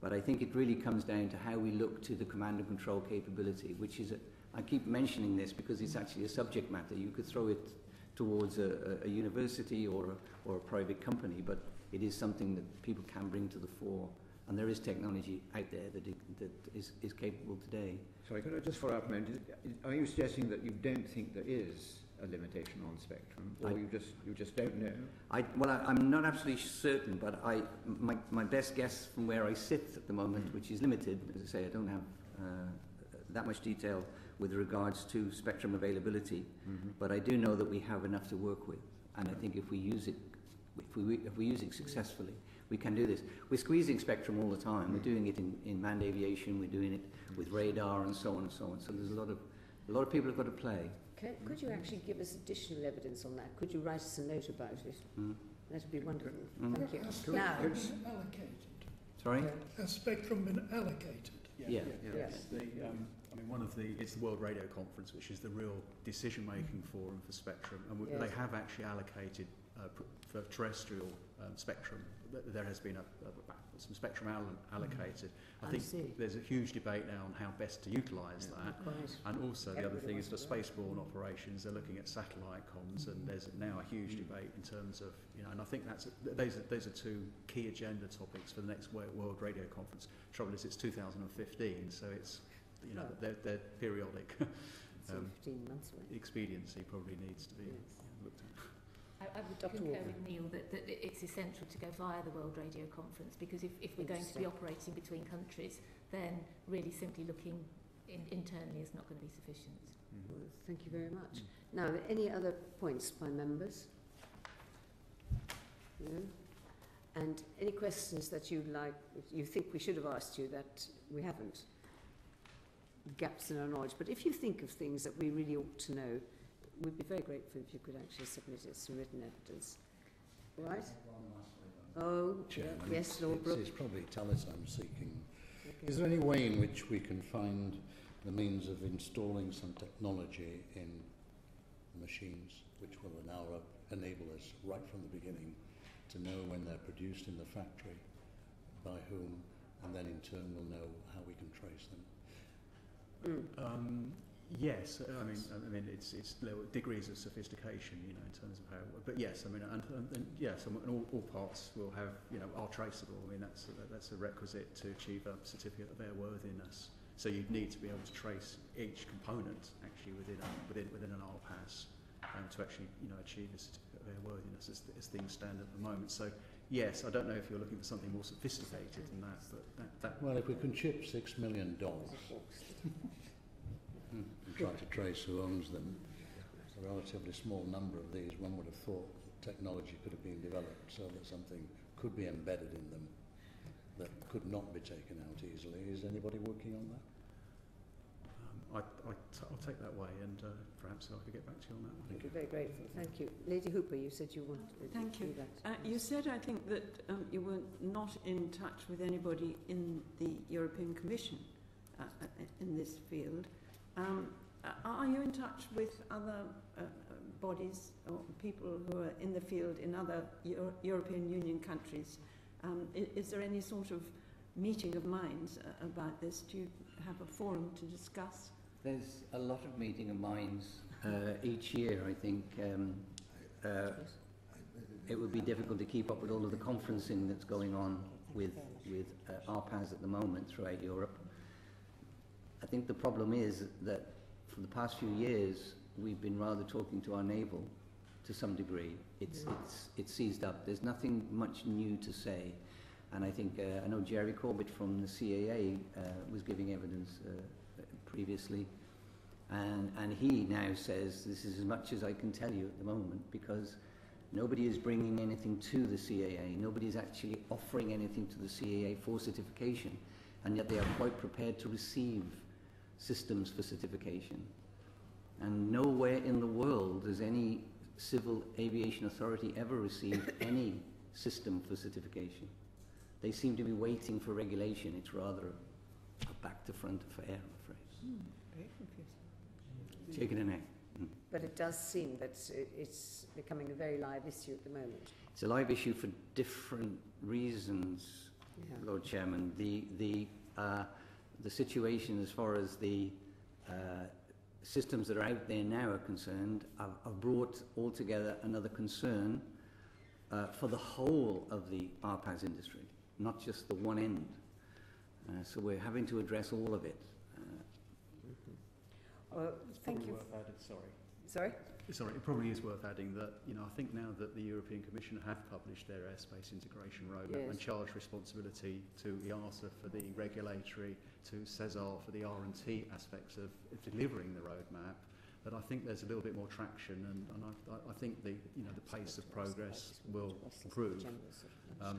But I think it really comes down to how we look to the command and control capability, which is, I keep mentioning this because it's actually a subject matter. You could throw it towards a university or a private company, but it is something that people can bring to the fore. And there is technology out there that is capable today. Sorry, could I just follow up a moment? Are you suggesting that you don't think there is a limitation on spectrum, or you just don't know? I'm not absolutely certain, but my best guess from where I sit at the moment, which is limited, as I say, I don't have that much detail with regards to spectrum availability, but I do know that we have enough to work with, and I think if we use it successfully, we can do this. We're squeezing spectrum all the time. We're doing it in manned aviation. We're doing it with radar and so on and so on. So there's a lot of people have got to play. Could you actually give us additional evidence on that? Could you write us a note about it? That would be wonderful. Thank you. Has spectrum been allocated? Sorry? Has spectrum been allocated? Yeah. Yes. It's the World Radio Conference, which is the real decision-making forum for spectrum, and they have actually allocated for terrestrial spectrum. There has been some spectrum allocated. I think there's a huge debate now on how best to utilise that. And also the other thing is for spaceborne operations, they're looking at satellite comms, and there's now a huge debate in terms of, and I think those are two key agenda topics for the next World Radio Conference. Trouble is, it's 2015, so it's they're periodic. 15 months away. Expediency probably needs to be looked at. I would Dr. concur Walker. with Neil that it's essential to go via the World Radio Conference, because if we're going to be operating between countries, then really simply looking internally is not going to be sufficient. Well, thank you very much. Now, are there any other points by members? No? And any questions that you'd like, you think we should have asked you that we haven't? Gaps in our knowledge. But if you think of things that we really ought to know, we'd be very grateful if you could actually submit it as some written evidence. All right? Oh, Chairman, yes, Lord Brooke. it's probably Talis I'm seeking. Is there any way in which we can find the means of installing some technology in the machines which will now enable us right from the beginning to know when they're produced in the factory, by whom, and then in turn we'll know how we can trace them? Yes, I mean, it's degrees of sophistication, you know, in terms of how. But yes, I mean, and yes, and all parts will have, you know, are traceable. I mean, that's a requisite to achieve a certificate of airworthiness. So you'd need to be able to trace each component actually within an RPAS, to actually, you know, achieve a certificate of airworthiness as things stand at the moment. So yes, I don't know if you're looking for something more sophisticated than that, but that. Well, if we can chip $6 million and try to trace who owns them, a relatively small number of these, one would have thought technology could have been developed so that something could be embedded in them that could not be taken out easily. Is anybody working on that? I'll take that away, and perhaps I could get back to you on that. Thank you. Very grateful. Thank you. Lady Hooper, you said you wanted to Thank you. do that. You said, I think, that you were not in touch with anybody in the European Commission in this field. Are you in touch with other bodies or people who are in the field in other European Union countries? Is there any sort of meeting of minds about this? Do you have a forum to discuss? There's a lot of meeting of minds each year. I think it would be difficult to keep up with all of the conferencing that's going on with RPAS at the moment throughout Europe. I think the problem is that for the past few years we've been rather talking to our naval to some degree. It's seized up. There's nothing much new to say, and I think I know Jerry Corbett from the CAA was giving evidence previously, and he now says this is as much as I can tell you at the moment, because nobody is bringing anything to the CAA. Nobody is actually offering anything to the CAA for certification, and yet they are quite prepared to receive systems for certification. And nowhere in the world has any civil aviation authority ever received any system for certification. They seem to be waiting for regulation. It's rather a back-to-front affair, I'm afraid. Very confusing. Chicken and egg. But it does seem that it's becoming a very live issue at the moment. It's a live issue for different reasons, Lord Chairman. The situation as far as the systems that are out there now are concerned have brought altogether another concern for the whole of the RPAS industry, not just the one end. So we're having to address all of it. Thank you. Worth added, Sorry? Sorry, it probably is worth adding that, you know, I think now that the European Commission have published their airspace integration roadmap and charge responsibility to EASA for the regulatory, to CESAR for the R&T aspects of delivering the roadmap, that I think there's a little bit more traction, and I think the pace of progress will improve.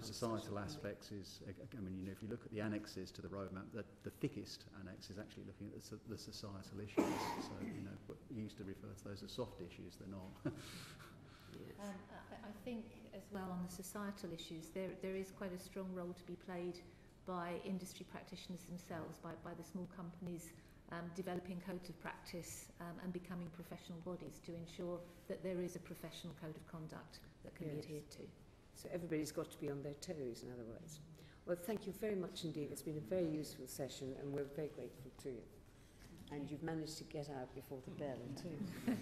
Societal aspects is, I mean, you know, if you look at the annexes to the roadmap, the thickest annex is actually looking at the societal issues. So, you know, we used to refer to those as soft issues, they're not. I think as well on the societal issues, there is quite a strong role to be played by industry practitioners themselves, by the small companies developing codes of practice and becoming professional bodies to ensure that there is a professional code of conduct that can be adhered to. So everybody's got to be on their toes, in other words. Well, thank you very much indeed. It's been a very useful session, and we're very grateful to you. And you've managed to get out before the bell too.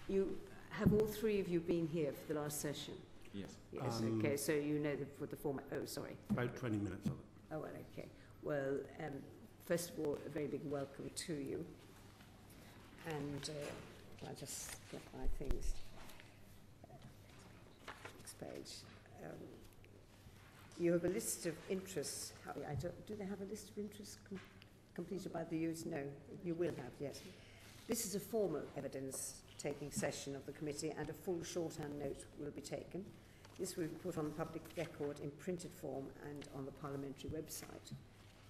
You have all three of you been here for the last session? Yes. Yes, okay, so you know the format. Oh, sorry. About 20 minutes of it. Oh, well, okay. Well, first of all, a very big welcome to you. And I'll just get my things. Next page. You have a list of interests. Do they have a list of interests completed by the youth? No, you will have, yes. This is a formal evidence-taking session of the committee, and a full shorthand note will be taken. This will be put on the public record in printed form and on the parliamentary website.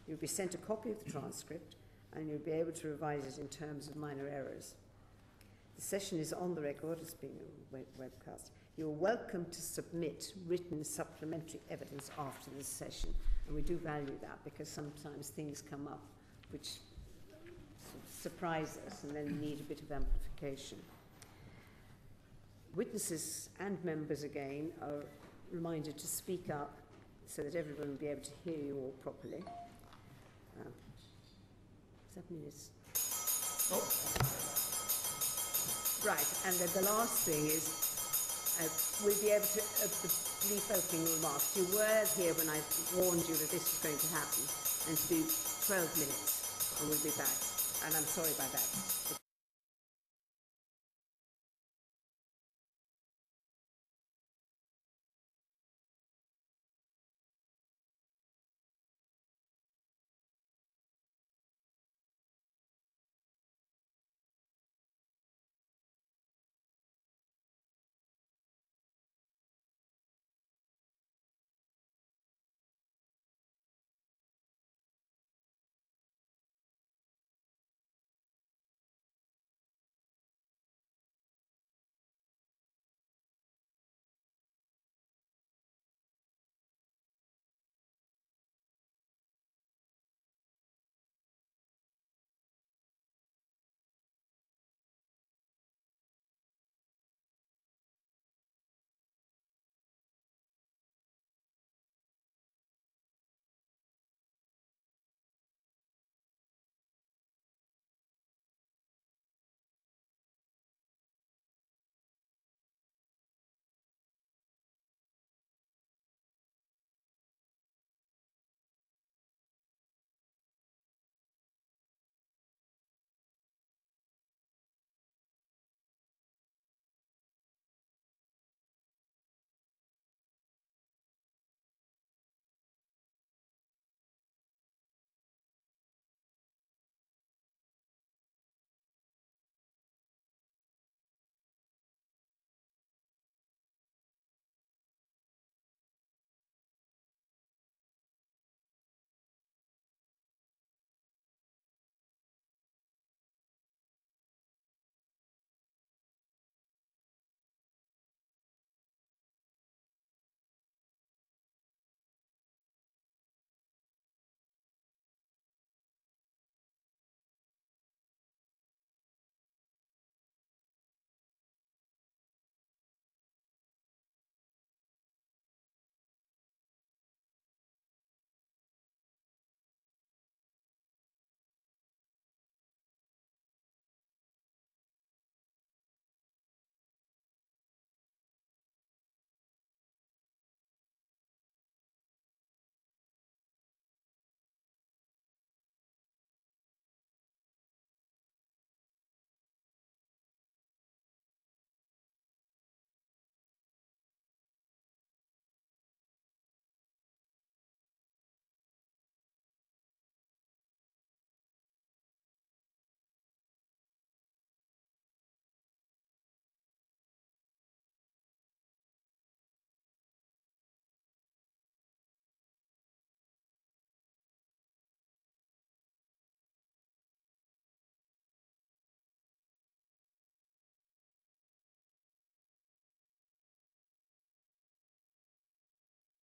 You'll be sent a copy of the transcript, and you'll be able to revise it in terms of minor errors. The session is on the record, it's being webcast. You're welcome to submit written supplementary evidence after this session, and we do value that because sometimes things come up which surprise us and then need a bit of amplification. Witnesses and members again are reminded to speak up so that everyone will be able to hear you all properly. Does that mean it's... Oh. Right, and then the last thing is we'll be able to, the brief opening remarks. You were here when I warned you that this was going to happen, and to be 12 minutes, and we'll be back. And I'm sorry about that.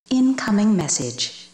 Incoming message.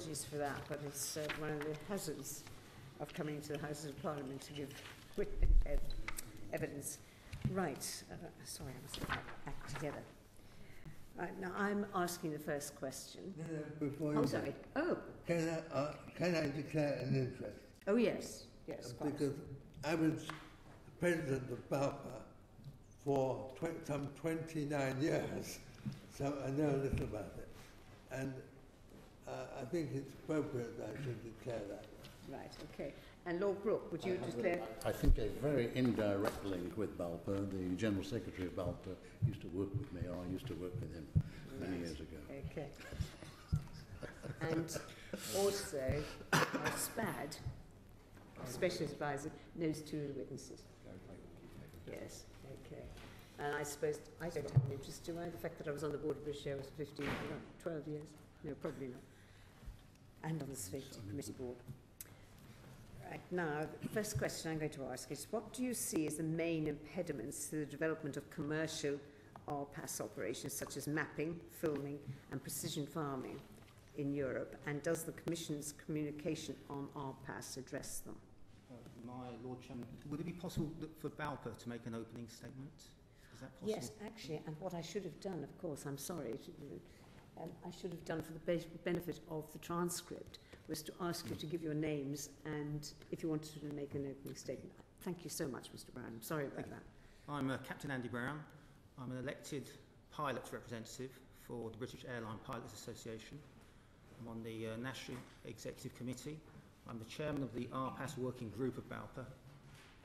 apologies for that, but it's one of the hazards of coming to the Houses of Parliament to give written evidence. Right, sorry, I must get my act together. Right, now I'm asking the first question. Before you Sorry. Oh. Can I declare an interest? Oh, yes. Yes, because I was president of BALPA for some 29 years, so I know a little about it. And I think it's appropriate that I should declare that. Right, okay. And Lord Brooke, would you declare? I think a very indirect link with BALPA. The General Secretary of BALPA used to work with me, or I used to work with him many years ago. Okay. And also, our SPAD, Specialist Advisor, knows two of the witnesses. Yes, okay. And I suppose I don't have an interest, do I? The fact that I was on the board of British Airways for 12 years? No, probably not. And on the Safety Committee board. Right, now, the first question I'm going to ask is, what do you see as the main impediments to the development of commercial RPAS operations, such as mapping, filming and precision farming in Europe? And does the Commission's communication on RPAS address them? My Lord Chairman, would it be possible for BALPA to make an opening statement? Is that possible? Yes, actually, and what I should have done, of course, I'm sorry, I should have done for the benefit of the transcript, was to ask you to give your names and if you wanted to make an opening statement. Thank you so much, Mr. Brown. I'm sorry about that. I'm Captain Andy Brown. I'm an elected pilot's representative for the British Airline Pilots Association. I'm on the National Executive Committee. I'm the chairman of the RPAS working group of BALPA,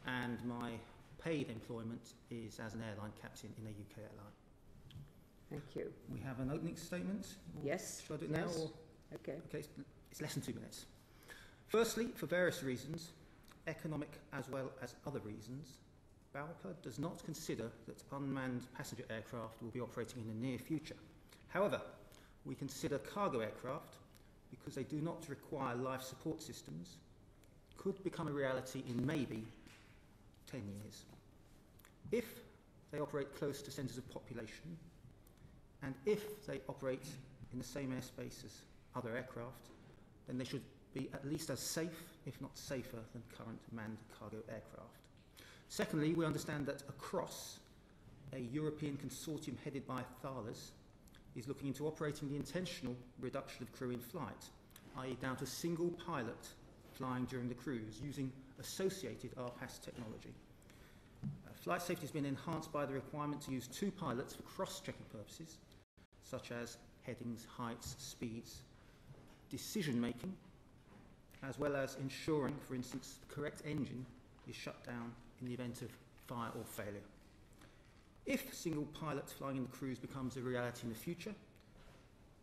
and my paid employment is as an airline captain in a UK airline. Thank you. We have an opening statement. Yes. Shall I do it now? Yes. Or? Okay. Okay, it's less than 2 minutes. Firstly, for various reasons, economic as well as other reasons, BALPA does not consider that unmanned passenger aircraft will be operating in the near future. However, we consider cargo aircraft, because they do not require life support systems, could become a reality in maybe 10 years. If they operate close to centres of population, and if they operate in the same airspace as other aircraft, then they should be at least as safe, if not safer, than current manned cargo aircraft. Secondly, we understand that ACROSS, a European consortium headed by Thales, is looking into operating the intentional reduction of crew in flight, i.e. down to a single pilot flying during the cruise using associated RPAS technology. Flight safety has been enhanced by the requirement to use 2 pilots for cross-checking purposes, such as headings, heights, speeds, decision-making, as well as ensuring, for instance, the correct engine is shut down in the event of fire or failure. If single pilot flying in the cruise becomes a reality in the future,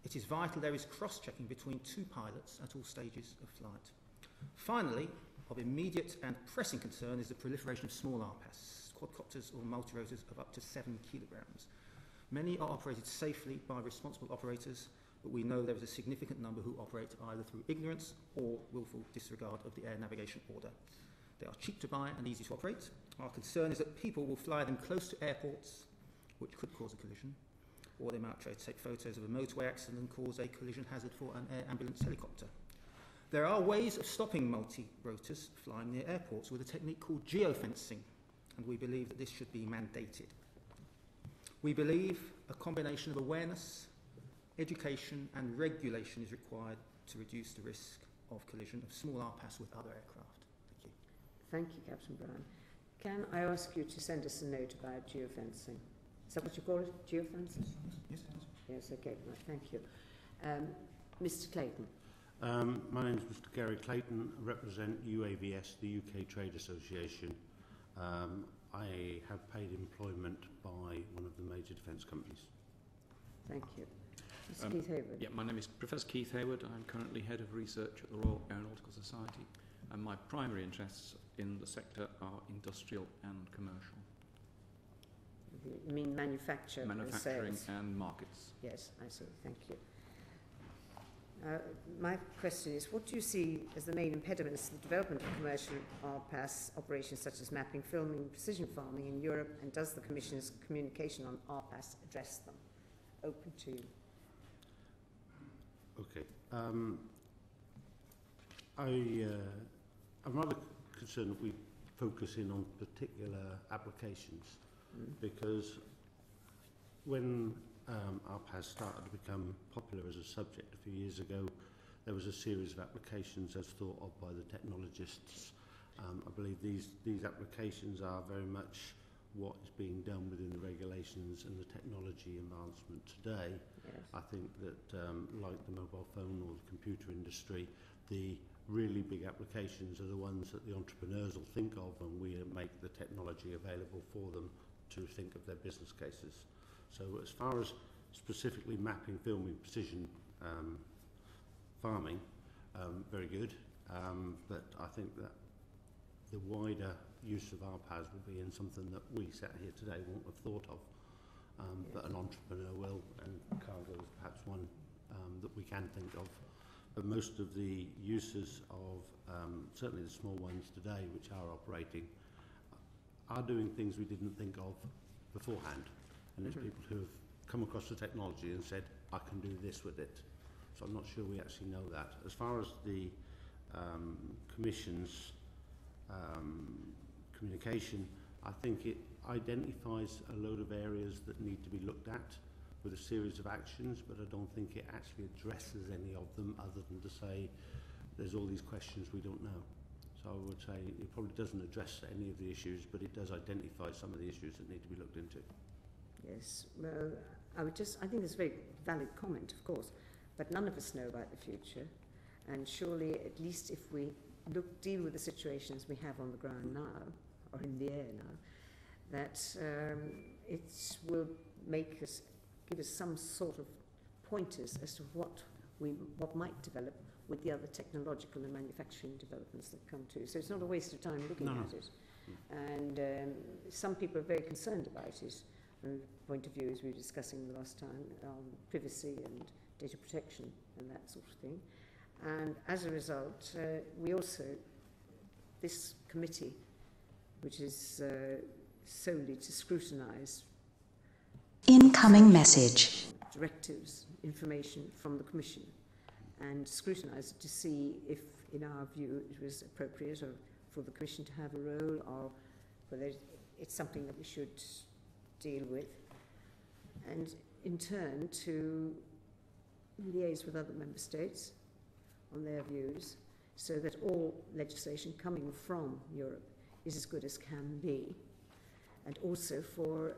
it is vital there is cross-checking between 2 pilots at all stages of flight. Finally, of immediate and pressing concern is the proliferation of small RPAS, quadcopters or multirotors of up to 7 kilograms. Many are operated safely by responsible operators, but we know there is a significant number who operate either through ignorance or willful disregard of the air navigation order. They are cheap to buy and easy to operate. Our concern is that people will fly them close to airports, which could cause a collision, or they might try to take photos of a motorway accident and cause a collision hazard for an air ambulance helicopter. There are ways of stopping multi-rotors flying near airports with a technique called geofencing, and we believe that this should be mandated. We believe a combination of awareness, education and regulation is required to reduce the risk of collision of small RPAS with other aircraft. Thank you. Thank you, Captain Brown. Can I ask you to send us a note about geofencing? Is that what you call it? Geofencing? Yes. Yes, okay, right, thank you. Mr. Clayton. My name is Mr. Gary Clayton. I represent UAVS, the UK Trade Association. I have paid employment by one of the major defence companies. Thank you. Mr. Keith Hayward. Yeah, my name is Professor Keith Hayward. I'm currently Head of Research at the Royal Aeronautical Society, and my primary interests in the sector are industrial and commercial. You mean manufacturing and markets. Yes, I see. Thank you. My question is, what do you see as the main impediments to the development of commercial RPAS operations such as mapping, filming, precision farming in Europe, and does the Commission's communication on RPAS address them? Open to you. Okay. I'm rather concerned that we focus in on particular applications because when RPAS started to become popular as a subject a few years ago, there was a series of applications as thought of by the technologists. I believe these applications are very much what is being done within the regulations and the technology advancement today. Yes. I think that like the mobile phone or the computer industry, the really big applications are the ones that the entrepreneurs will think of, and we make the technology available for them to think of their business cases. So as far as specifically mapping, filming, precision farming, very good, but I think that the wider use of RPAS will be in something that we sat here today won't have thought of, but an entrepreneur will, and cargo is perhaps one that we can think of. But most of the uses of, certainly the small ones today, which are operating, are doing things we didn't think of beforehand. And it's people who have come across the technology and said, I can do this with it. So I'm not sure we actually know that. As far as the Commission's communication, I think it identifies a load of areas that need to be looked at with a series of actions, but I don't think it actually addresses any of them other than to say there's all these questions we don't know. So I would say it probably doesn't address any of the issues, but it does identify some of the issues that need to be looked into. Yes, well, I think it's a very valid comment, of course, but none of us know about the future, and surely at least if we deal with the situations we have on the ground now, or in the air now, that it will give us some sort of pointers as to what might develop with the other technological and manufacturing developments that come too. So it's not a waste of time looking at it. And some people are very concerned about it from the point of view, as we were discussing the last time, privacy and data protection and that sort of thing. And as a result, we also, this committee, which is solely to scrutinise incoming message, directives, information from the Commission, and scrutinise to see if, in our view, it was appropriate or for the Commission to have a role, or whether it's something that we should deal with, and in turn to liaise with other member states on their views, so that all legislation coming from Europe is as good as can be, and also for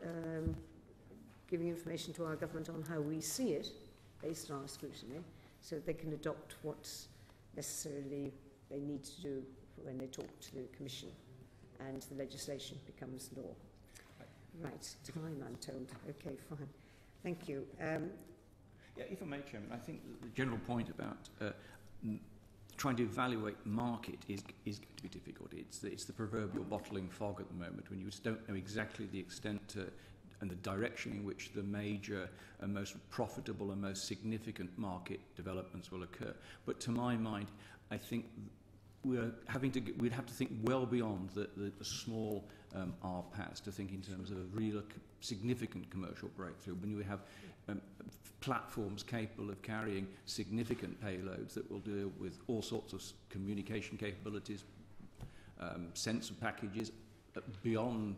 giving information to our government on how we see it based on our scrutiny, so that they can adopt what necessarily they need to do when they talk to the Commission and the legislation becomes law. Right, time I'm told. Okay, fine. Thank you. Yeah, if I may, Chairman, I think the general point about trying to evaluate market is going to be difficult. It's the proverbial bottling fog at the moment, when you just don't know exactly the extent and the direction in which the major and most profitable and most significant market developments will occur. But to my mind, I think we'd have to think well beyond the small RPAS to think in terms of a real significant commercial breakthrough. When you have platforms capable of carrying significant payloads that will deal with all sorts of communication capabilities, sensor packages beyond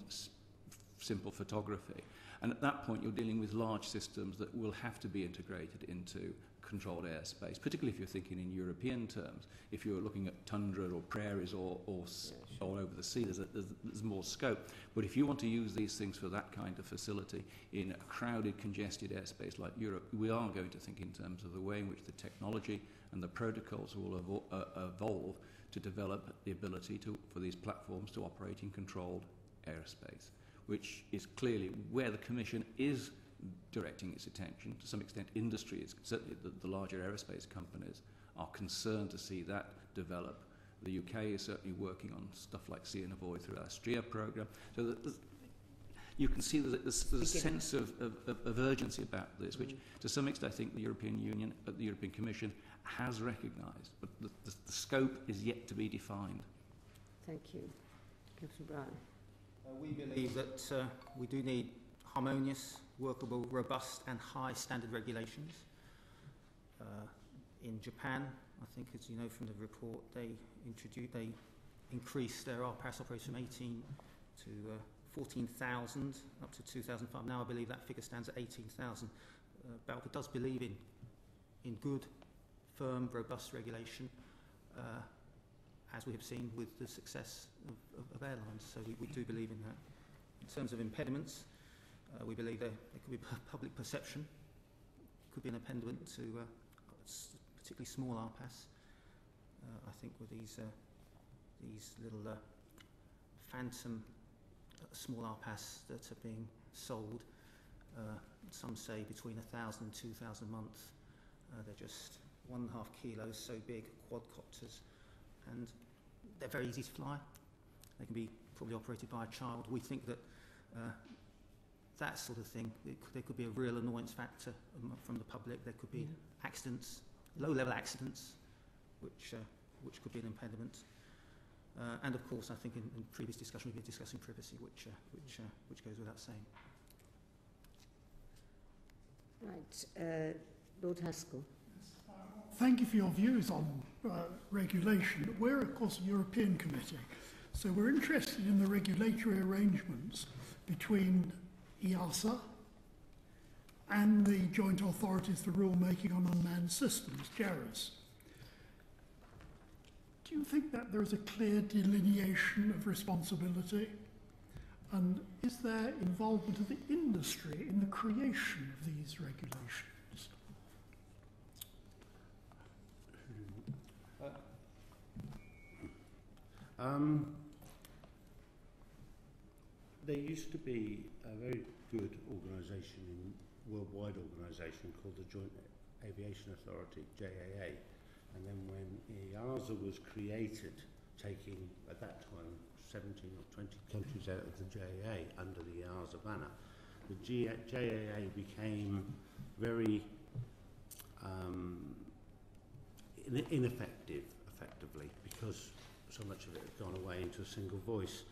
simple photography. And at that point, you're dealing with large systems that will have to be integrated into controlled airspace, particularly if you're thinking in European terms. If you're looking at tundra or prairies or all over the sea, there's more scope. But if you want to use these things for that kind of facility in a crowded, congested airspace like Europe, we are going to think in terms of the way in which the technology and the protocols will evolve to develop the ability for these platforms to operate in controlled airspace, which is clearly where the Commission is directing its attention. To some extent, industry is, certainly the larger aerospace companies, are concerned to see that develop. The UK is certainly working on stuff like See and Avoid through our STRIA programme. So that you can see that there's a sense of urgency about this, which to some extent I think the European Union, the European Commission has recognised, but the scope is yet to be defined. Thank you. Councillor Brown. We believe that we do need harmonious, workable, robust and high standard regulations. In Japan, I think, as you know from the report, they increased their RPAS operation from 18 to 14,000 up to 2005. Now I believe that figure stands at 18,000. Balfour does believe in good, firm, robust regulation, as we have seen with the success of airlines. So we do believe in that. In terms of impediments, we believe there could be public perception, could be an impediment to particularly small RPAS. I think with these little phantom small RPAS that are being sold, some say between 1,000 and 2,000 a month. They're just 1.5 kilos, so big, quadcopters, and they're very easy to fly. They can be probably operated by a child. We think that that sort of thing, there could be a real annoyance factor from the public. There could be accidents, low-level accidents, which could be an impediment. And of course, I think in previous discussion we've been discussing privacy, which goes without saying. Right, Lord Haskell. Thank you for your views on regulation. We're, of course, a European committee, so we're interested in the regulatory arrangements between EASA and the Joint Authorities for Rulemaking on Unmanned Systems, JARAS. Do you think that there is a clear delineation of responsibility? And is there involvement of the industry in the creation of these regulations? There used to be a very good organisation, worldwide organisation called the Joint Aviation Authority, JAA, and then when EASA was created, taking at that time 17 or 20 countries out of the JAA under the EASA banner, the JAA became very ineffective, effectively, because so much of it had gone away into a single voice.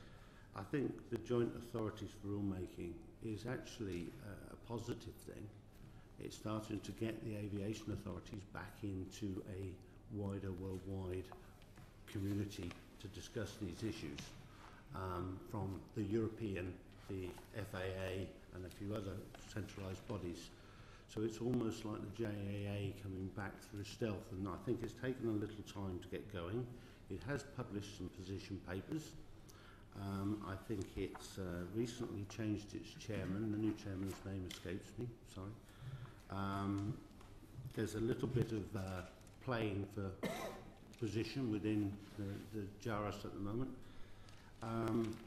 I think the Joint Authorities for Rulemaking is actually a positive thing. It's starting to get the aviation authorities back into a wider worldwide community to discuss these issues, from the European, the FAA and a few other centralised bodies. So it's almost like the JAA coming back through stealth, and I think it's taken a little time to get going. It has published some position papers. I think it's recently changed its chairman. The new chairman's name escapes me, sorry. There's a little bit of playing for position within the JARAS at the moment.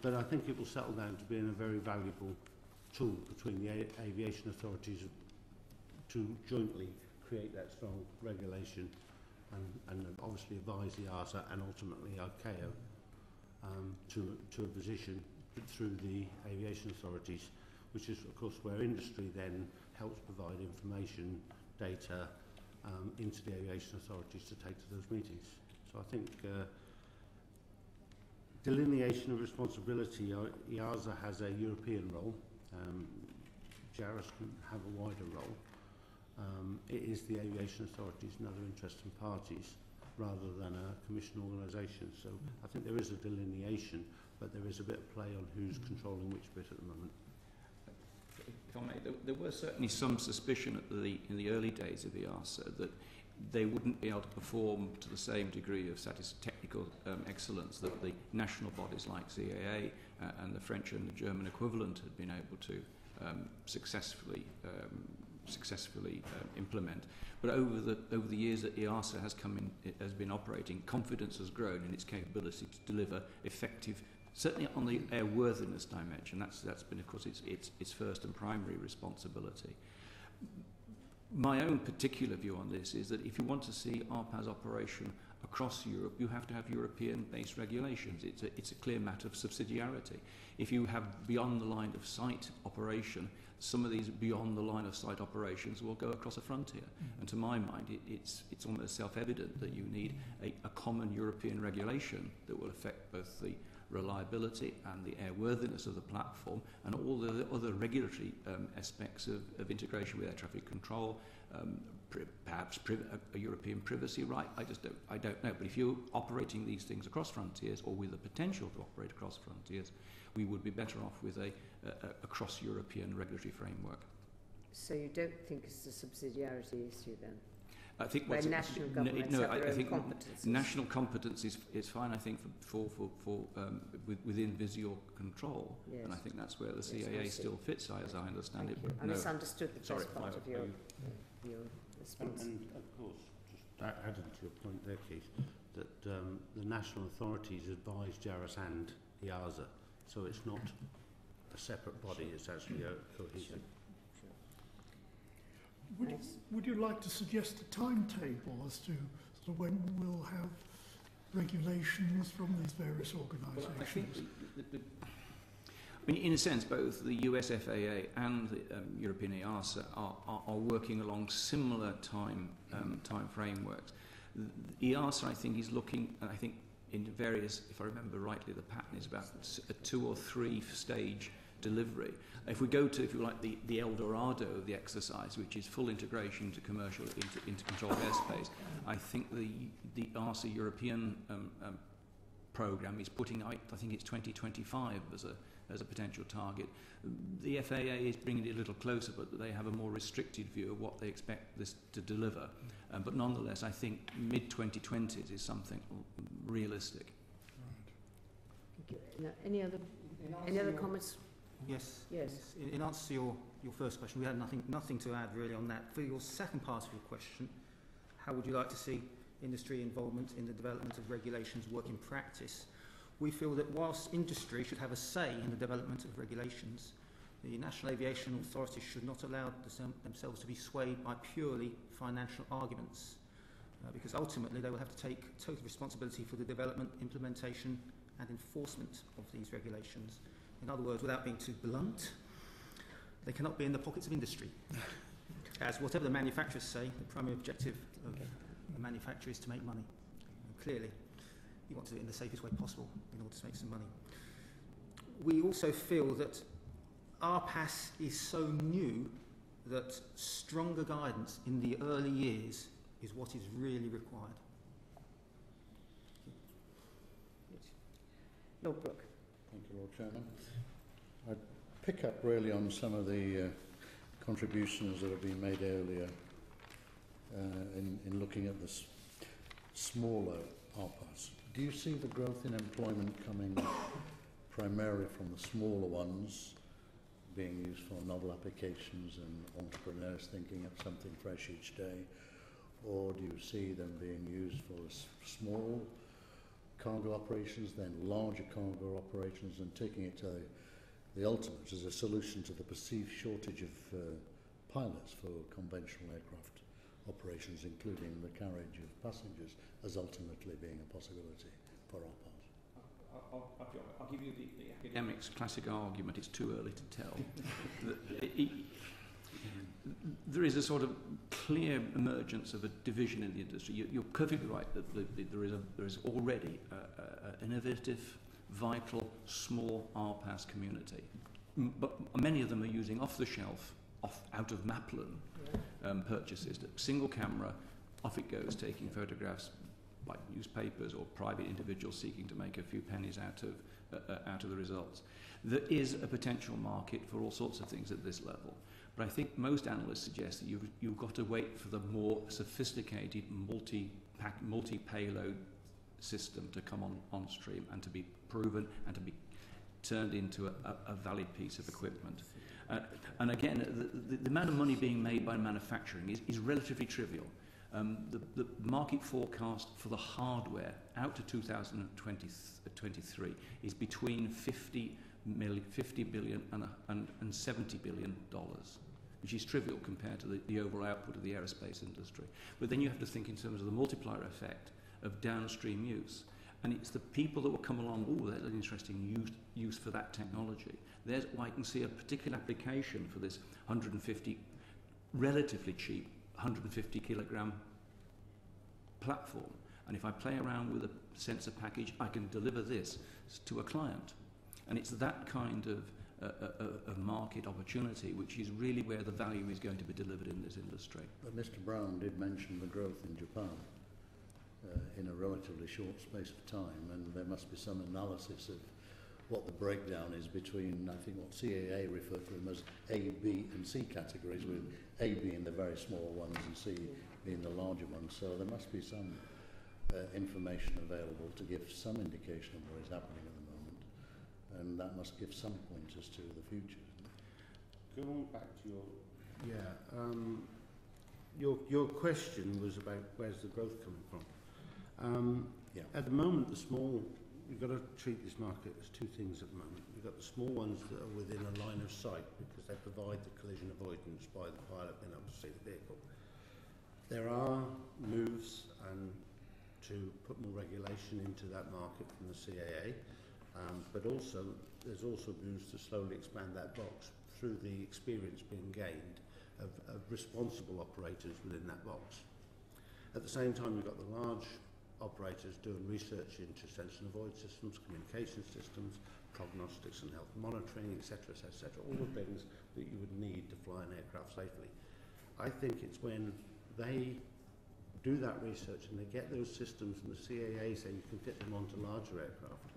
But I think it will settle down to being a very valuable tool between the aviation authorities to jointly create that strong regulation and obviously advise the EASA and ultimately ICAO to a position through the aviation authorities, which is of course where industry then helps provide information, data into the aviation authorities to take to those meetings. So I think delineation of responsibility, EASA has a European role, JARAS can have a wider role. It is the aviation authorities and other interested parties rather than a commission organisation. So I think there is a delineation, but there is a bit of play on who's controlling which bit at the moment. If I may, there were certainly some suspicion in the early days of EASA that they wouldn't be able to perform to the same degree of technical excellence that the national bodies like CAA and the French and the German equivalent had been able to successfully implement. But over the years that EASA has been operating, confidence has grown in its capability to deliver effective, certainly on the airworthiness dimension. That's been, of course, its first and primary responsibility. My own particular view on this is that if you want to see RPAS operation across Europe, you have to have European-based regulations. It's a clear matter of subsidiarity. If you have beyond the line of sight operation, some of these beyond the line of sight operations will go across a frontier. And to my mind, it's almost self-evident that you need a common European regulation that will affect both the reliability and the airworthiness of the platform, and all the other regulatory aspects of integration with air traffic control, perhaps a European privacy right. I don't know. But if you're operating these things across frontiers, or with the potential to operate across frontiers, we would be better off with a cross-European regulatory framework. So you don't think it's a subsidiarity issue then? I think where national governments have their own competencies. National competence is fine. I think within visual control, yes. And I think that's where the CAA still fits, as I understand it. But I misunderstood the first part of your response. And of course, just adding to your point there, Keith, that the national authorities advise JARAS and EASA, so it's not a separate body; it's actually a cohesive. Would you like to suggest a timetable as to sort of when we'll have regulations from these various organisations? I mean, in a sense, both the US FAA and the European EASA are working along similar time frameworks. The EASA, I think, is looking, and I think in various, if I remember rightly, the pattern is about a 2 or 3 stage delivery. If we go to, if you like, the El Dorado of the exercise, which is full integration into commercial, into controlled airspace, I think the EASA European program is putting out, I think it's 2025 as a potential target. The FAA is bringing it a little closer, but they have a more restricted view of what they expect this to deliver. But nonetheless, I think mid-2020s is something realistic. Right. Thank you. Now, any other comments? Yes. Yes. In answer to your first question, we had nothing to add really on that. For your second part of your question, how would you like to see industry involvement in the development of regulations work in practice? We feel that whilst industry should have a say in the development of regulations, the National Aviation Authority should not allow themselves to be swayed by purely financial arguments, because ultimately they will have to take total responsibility for the development, implementation and enforcement of these regulations. In other words, without being too blunt, they cannot be in the pockets of industry. As whatever the manufacturers say, the primary objective of a manufacturer is to make money. And clearly, you want to do it in the safest way possible in order to make some money. We also feel that RPAS is so new that stronger guidance in the early years is what is really required. Lord Brooke. Thank you, Lord Chairman. I'd pick up really on some of the contributions that have been made earlier in looking at the smaller RPAS. Do you see the growth in employment coming primarily from the smaller ones being used for novel applications and entrepreneurs thinking up something fresh each day? Or do you see them being used for small cargo operations, then larger cargo operations, and taking it to the ultimate as a solution to the perceived shortage of pilots for conventional aircraft operations, including the carriage of passengers, as ultimately being a possibility for our part? I'll give you the academics' classic argument. It's too early to tell. There is a sort of clear emergence of a division in the industry. You're perfectly right that there is already an innovative, vital, small RPAS community. But many of them are using off-the-shelf, out of Maplin purchases. Single camera, off it goes, taking photographs by newspapers or private individuals seeking to make a few pennies out of the results. There is a potential market for all sorts of things at this level. But I think most analysts suggest that you've got to wait for the more sophisticated multi-payload system to come on stream and to be proven and to be turned into a valid piece of equipment. And again, the amount of money being made by manufacturing is relatively trivial. The market forecast for the hardware out to 2023 is between 50 billion and $70 billion, which is trivial compared to the overall output of the aerospace industry. But then you have to think in terms of the multiplier effect of downstream use. And it's the people that will come along, oh, that's an interesting use for that technology. There's, well, I can see a particular application for this 150, relatively cheap, 150 kilogram platform. And if I play around with a sensor package, I can deliver this to a client. And it's that kind of a market opportunity which is really where the value is going to be delivered in this industry. But Mr. Brown did mention the growth in Japan in a relatively short space of time, and there must be some analysis of what the breakdown is between, I think, what CAA referred to them as A, B and C categories, with A being the very small ones and C being the larger ones. So there must be some information available to give some indication of what is happening at the moment, and that must give some pointers to the future. Going back to your question was about where's the growth coming from. At the moment, you've got to treat this market as two things at the moment. You've got the small ones that are within a line of sight because they provide the collision avoidance by the pilot being able to see the vehicle. There are moves to put more regulation into that market from the CAA, but also there's also moves to slowly expand that box through the experience being gained of responsible operators within that box. At the same time, you've got the large operators doing research into sense and avoid systems, communication systems, prognostics and health monitoring, etc., etc., all the things that you would need to fly an aircraft safely. I think it's when they do that research and they get those systems and the CAA say you can fit them onto larger aircraft,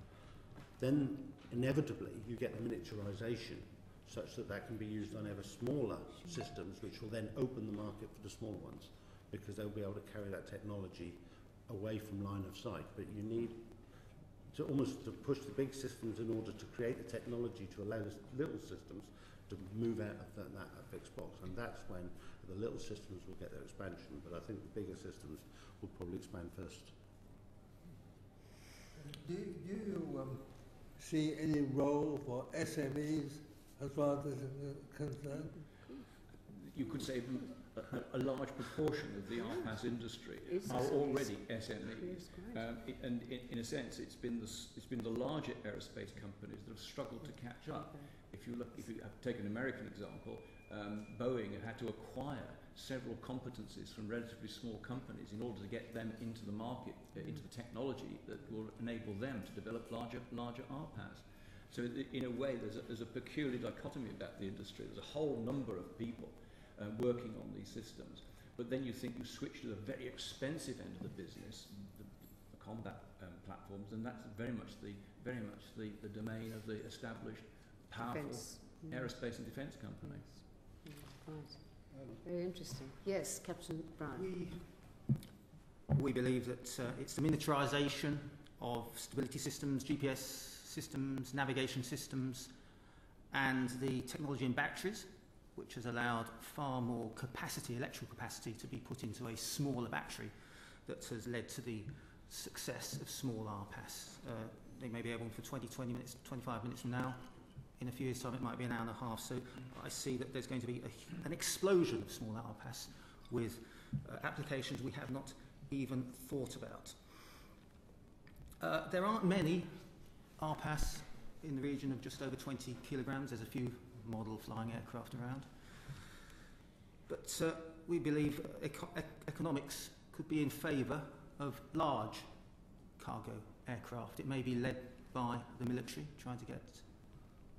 then inevitably you get the miniaturization such that that can be used on ever smaller systems, which will then open the market for the small ones because they'll be able to carry that technology away from line of sight. But you need to almost to push the big systems in order to create the technology to allow the little systems to move out of that fixed box, and that's when the little systems will get their expansion, but I think the bigger systems will probably expand first. Do you see any role for SMEs as far as this is concerned? You could say a large proportion of the RPAS industry are already SMEs, and in a sense, it's been the larger aerospace companies that have struggled to catch up. If you take an American example, Boeing have had to acquire several competencies from relatively small companies in order to get them into the market, into the technology that will enable them to develop larger RPAS. So in a way, there's a peculiar dichotomy about the industry. There's a whole number of people working on these systems, but then you think you switch to the very expensive end of the business, the combat platforms, and that's very much the domain of the established, powerful aerospace and defence companies. Right. Very interesting. Yes, Captain Brown. We believe that it's the miniaturisation of stability systems, GPS systems, navigation systems, and the technology in batteries, which has allowed far more capacity, electrical capacity, to be put into a smaller battery that has led to the success of small RPAS. They may be able for 20 minutes, 25 minutes from now. In a few years' time, it might be an hour and a half. So I see that there's going to be an explosion of small RPAS with applications we have not even thought about. There aren't many RPAS in the region of just over 20 kilograms. There's a few model flying aircraft around. But we believe economics could be in favour of large cargo aircraft. It may be led by the military, trying to get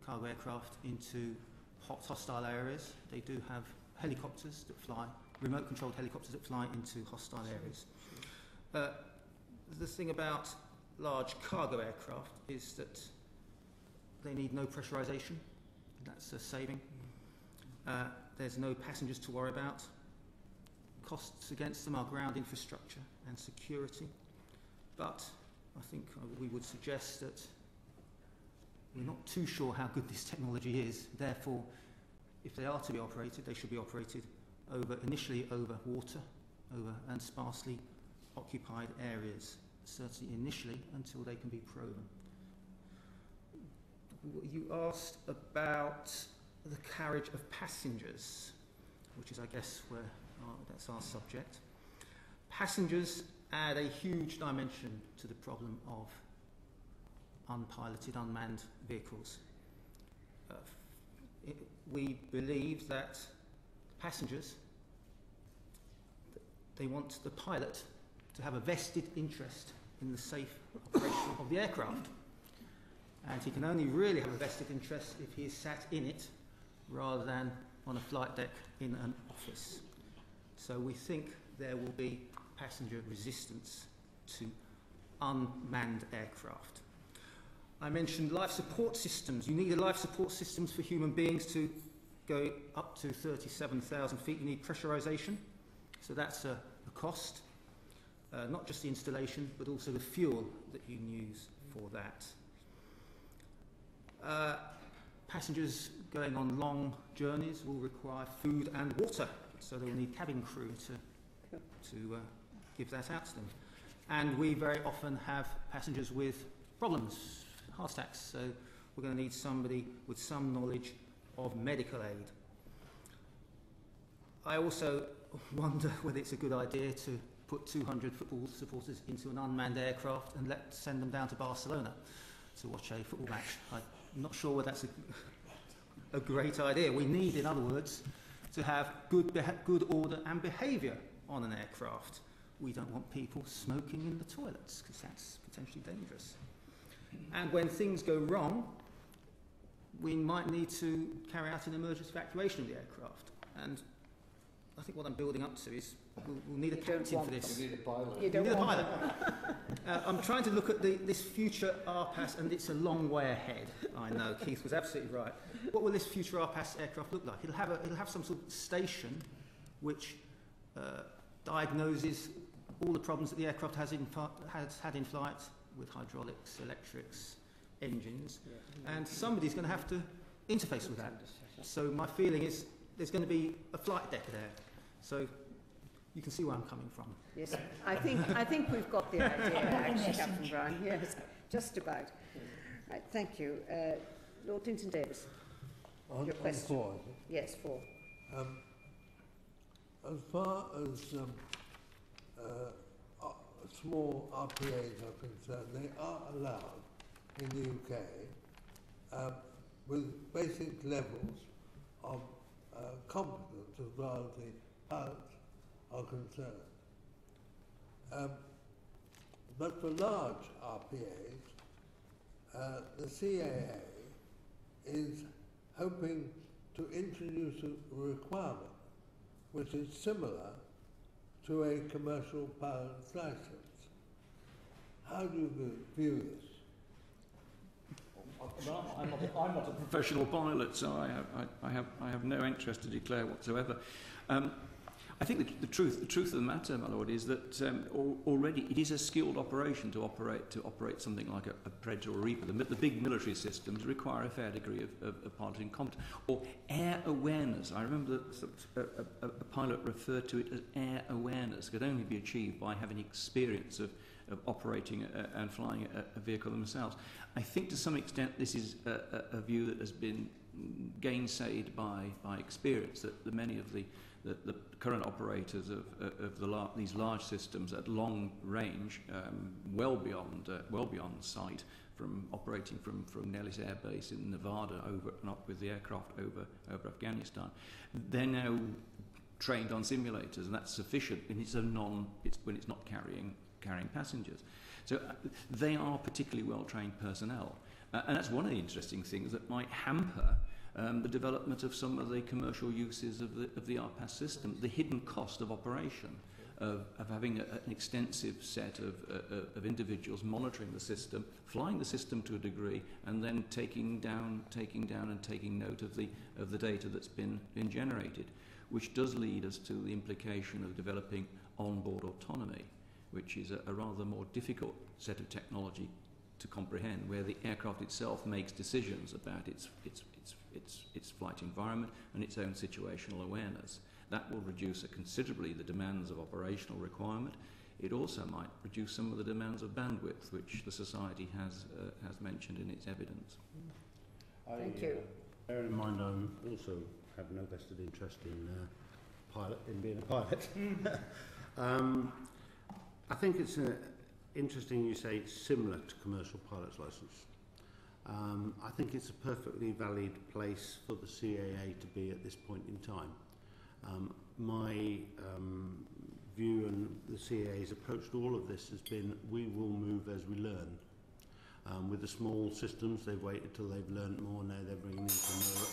cargo aircraft into hostile areas. They do have helicopters that fly, remote-controlled helicopters that fly into hostile areas. The thing about large cargo aircraft is that they need no pressurisation. That's a saving. There's no passengers to worry about. Costs against them are ground infrastructure and security. But I think we would suggest that we're not too sure how good this technology is. Therefore, if they are to be operated, they should be operated initially over water, and sparsely occupied areas, certainly initially, until they can be proven. You asked about the carriage of passengers, which is, I guess, that's our subject. Passengers add a huge dimension to the problem of unpiloted, unmanned vehicles. We believe that passengers, they want the pilot to have a vested interest in the safe operation of the aircraft. And he can only really have a vested interest if he is sat in it rather than on a flight deck in an office. So we think there will be passenger resistance to unmanned aircraft. I mentioned life support systems. You need a life support systems for human beings to go up to 37,000 feet. You need pressurization. So that's a cost. Not just the installation, but also the fuel that you can use for that. Passengers going on long journeys will require food and water, so they will need cabin crew to give that out to them. And we very often have passengers with problems, heart attacks, so we're going to need somebody with some knowledge of medical aid. I also wonder whether it's a good idea to put 200 football supporters into an unmanned aircraft and send them down to Barcelona to watch a football match. I'm not sure whether that's a great idea. We need, in other words, to have good order and behaviour on an aircraft. We don't want people smoking in the toilets because that's potentially dangerous. And when things go wrong, we might need to carry out an emergency evacuation of the aircraft. And I think what I'm building up to is we'll need a captain for this. You need a pilot. You don't need a want pilot. I'm trying to look at this future RPAS, and it's a long way ahead. I know, Keith was absolutely right. What will this future RPAS aircraft look like? It'll have some sort of station which diagnoses all the problems that the aircraft has had in flight with hydraulics, electrics, engines, and somebody's going to have to interface with that. So my feeling is there's going to be a flight deck there. So you can see where I'm coming from. Yes, I think we've got the idea, actually, Captain Brown. Yes, just about. Right, thank you. Lord Dinton Davis. Your question. Four, yes, 4. As far as small RPAs are concerned, they are allowed in the UK with basic levels of competence as far as the pilots are concerned. But for large RPAs, the CAA is hoping to introduce a requirement which is similar to a commercial pilot's license. How do you view this? Well, I'm not a professional pilot, so I have no interest to declare whatsoever. I think the truth of the matter, my lord, is that already it is a skilled operation to operate something like a Predator or Reaper. The big military systems require a fair degree of piloting competence or air awareness. I remember that a pilot referred to it as air awareness. It could only be achieved by having experience of operating and flying a vehicle themselves. I think to some extent this is a view that has been gainsaid by experience, that many of the current operators of these large systems at long range, well beyond sight, from operating from Nellis Air Base in Nevada over and up with the aircraft over Afghanistan, they're now trained on simulators, and that's sufficient. And when it's not carrying passengers. So they are particularly well-trained personnel. And that's one of the interesting things that might hamper the development of some of the commercial uses of the RPAS system, the hidden cost of operation, of having an extensive set of individuals monitoring the system, flying the system to a degree, and then taking down and taking note of the data that's been generated, which does lead us to the implication of developing onboard autonomy, which is a rather more difficult set of technology to comprehend, where the aircraft itself makes decisions about its flight environment and its own situational awareness. That will reduce considerably the demands of operational requirement. It also might reduce some of the demands of bandwidth, which the Society has mentioned in its evidence. Thank you. Bear in mind, I also have no vested interest in being a pilot. I think it's interesting you say it's similar to commercial pilot's license. I think it's a perfectly valid place for the CAA to be at this point in time. My view, and the CAA's approach to all of this has been, we will move as we learn. With the small systems, they've waited till they've learned more, now they're bringing in some more.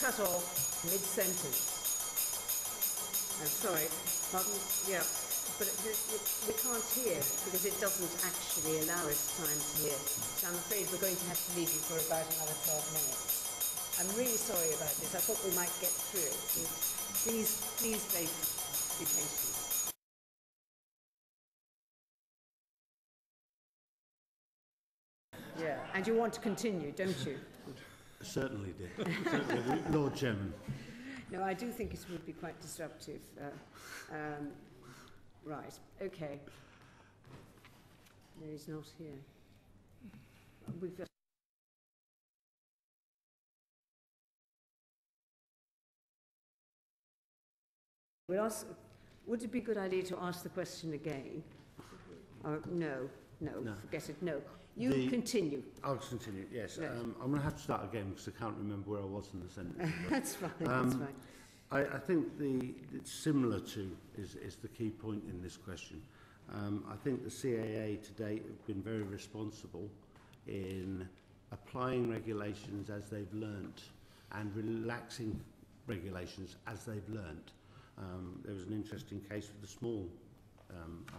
Cut off mid-sentence. I'm sorry, pardon? Yeah, but we can't hear because it doesn't actually allow us time to hear. So I'm afraid we're going to have to leave you for about another 12 minutes. I'm really sorry about this. I thought we might get through it. Please be patient. Yeah, and you want to continue, don't you? Certainly did. Certainly, Lord Chairman. No, I do think it would be quite disruptive. Right, okay. No, he's not here. We've got we'll ask, would it be a good idea to ask the question again? No, forget it, no. You continue. I'll continue, yes. Yes. I'm going to have to start again because I can't remember where I was in the sentence. That's fine, that's fine. I think it's similar to is the key point in this question. I think the CAA to date have been very responsible in applying regulations as they've learnt and relaxing regulations as they've learnt. There was an interesting case with the small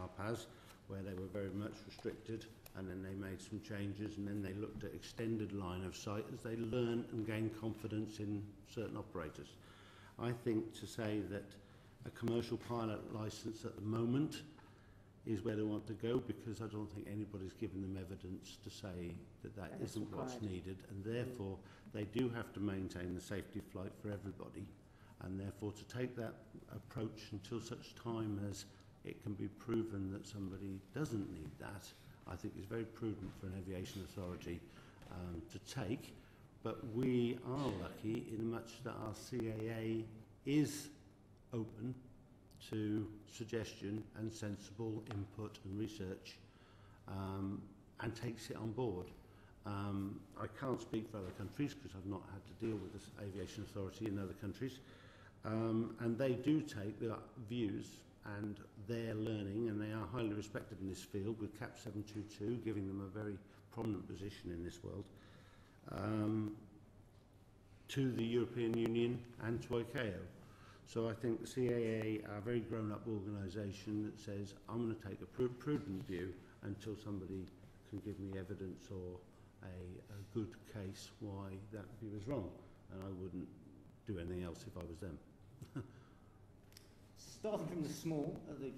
RPAS where they were very much restricted, and then they made some changes, and then they looked at extended line of sight as they learn and gain confidence in certain operators. I think to say that a commercial pilot licence at the moment is where they want to go, because I don't think anybody's given them evidence to say that that isn't what's needed, and therefore they do have to maintain the safety of flight for everybody, and therefore to take that approach until such time as it can be proven that somebody doesn't need that, I think is very prudent for an aviation authority to take. But we are lucky in much that our CAA is open to suggestion and sensible input and research, and takes it on board. I can't speak for other countries because I've not had to deal with this aviation authority in other countries, and they do take the views and their learning, and they are highly respected in this field, with CAP 722 giving them a very prominent position in this world, to the European Union and to ICAO. So I think the CAA are a very grown-up organisation that says, I'm going to take a prudent view until somebody can give me evidence or a good case why that view is wrong. And I wouldn't do anything else if I was them. Starting from the small, the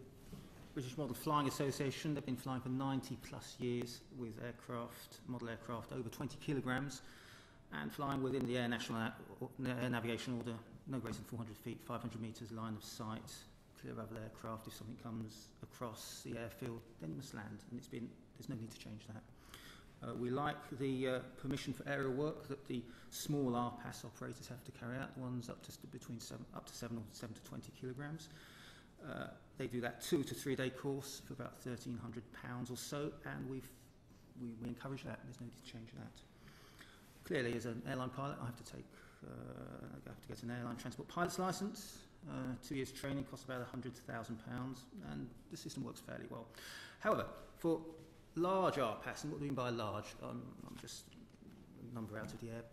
British Model Flying Association, they've been flying for 90 plus years with aircraft, model aircraft over 20 kilograms, and flying within the Air Navigation Order, no greater than 400 feet, 500 metres line of sight, clear of aircraft. If something comes across the airfield, then you must land, and there's no need to change that. We like the permission for aerial work that the small RPAS operators have to carry out, the ones up to 7 to 20 kilograms. They do that 2 to 3 day course for about £1,300 or so, and we encourage that. There's no need to change that. Clearly, as an airline pilot, I have to get an airline transport pilot's licence. 2 years training costs about £100,000, and the system works fairly well. However, for large RPAS, and what do we mean by large? I'm just a number out of the air,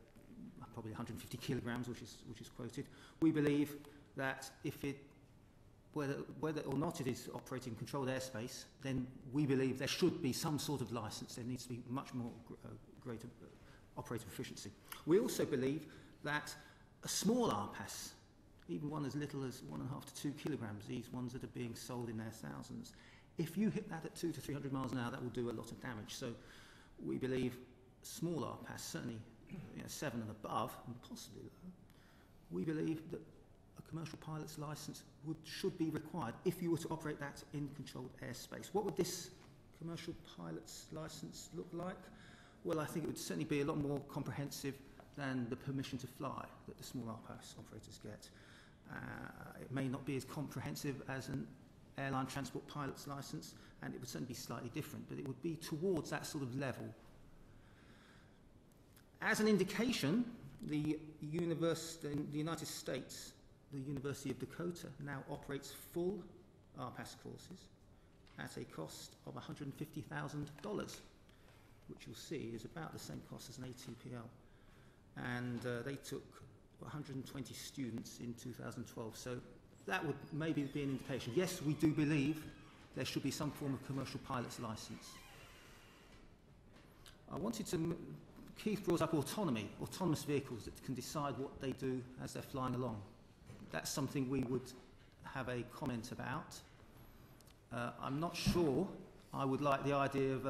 probably 150 kilograms, which is quoted. We believe that whether or not it is operating controlled airspace, then we believe there should be some sort of licence. There needs to be much more greater operator efficiency. We also believe that a small RPAS, even one as little as 1.5 to 2 kilograms, these ones that are being sold in their thousands, if you hit that at 200 to 300 miles an hour, that will do a lot of damage. So we believe small RPAS, certainly 7 and above, and possibly lower, we believe that a commercial pilot's licence should be required if you were to operate that in controlled airspace. What would this commercial pilot's licence look like? Well, I think it would certainly be a lot more comprehensive than the permission to fly that the small RPAS operators get. It may not be as comprehensive as an airline transport pilot's licence, and it would certainly be slightly different, but it would be towards that sort of level. As an indication, in the United States, the University of Dakota now operates full RPAS courses at a cost of $150,000, which you'll see is about the same cost as an ATPL. And they took 120 students in 2012. So that would maybe be an indication. Yes, we do believe there should be some form of commercial pilot's license. I wanted to... Keith brought up autonomous vehicles that can decide what they do as they're flying along. That's something we would have a comment about. I'm not sure I would like the idea of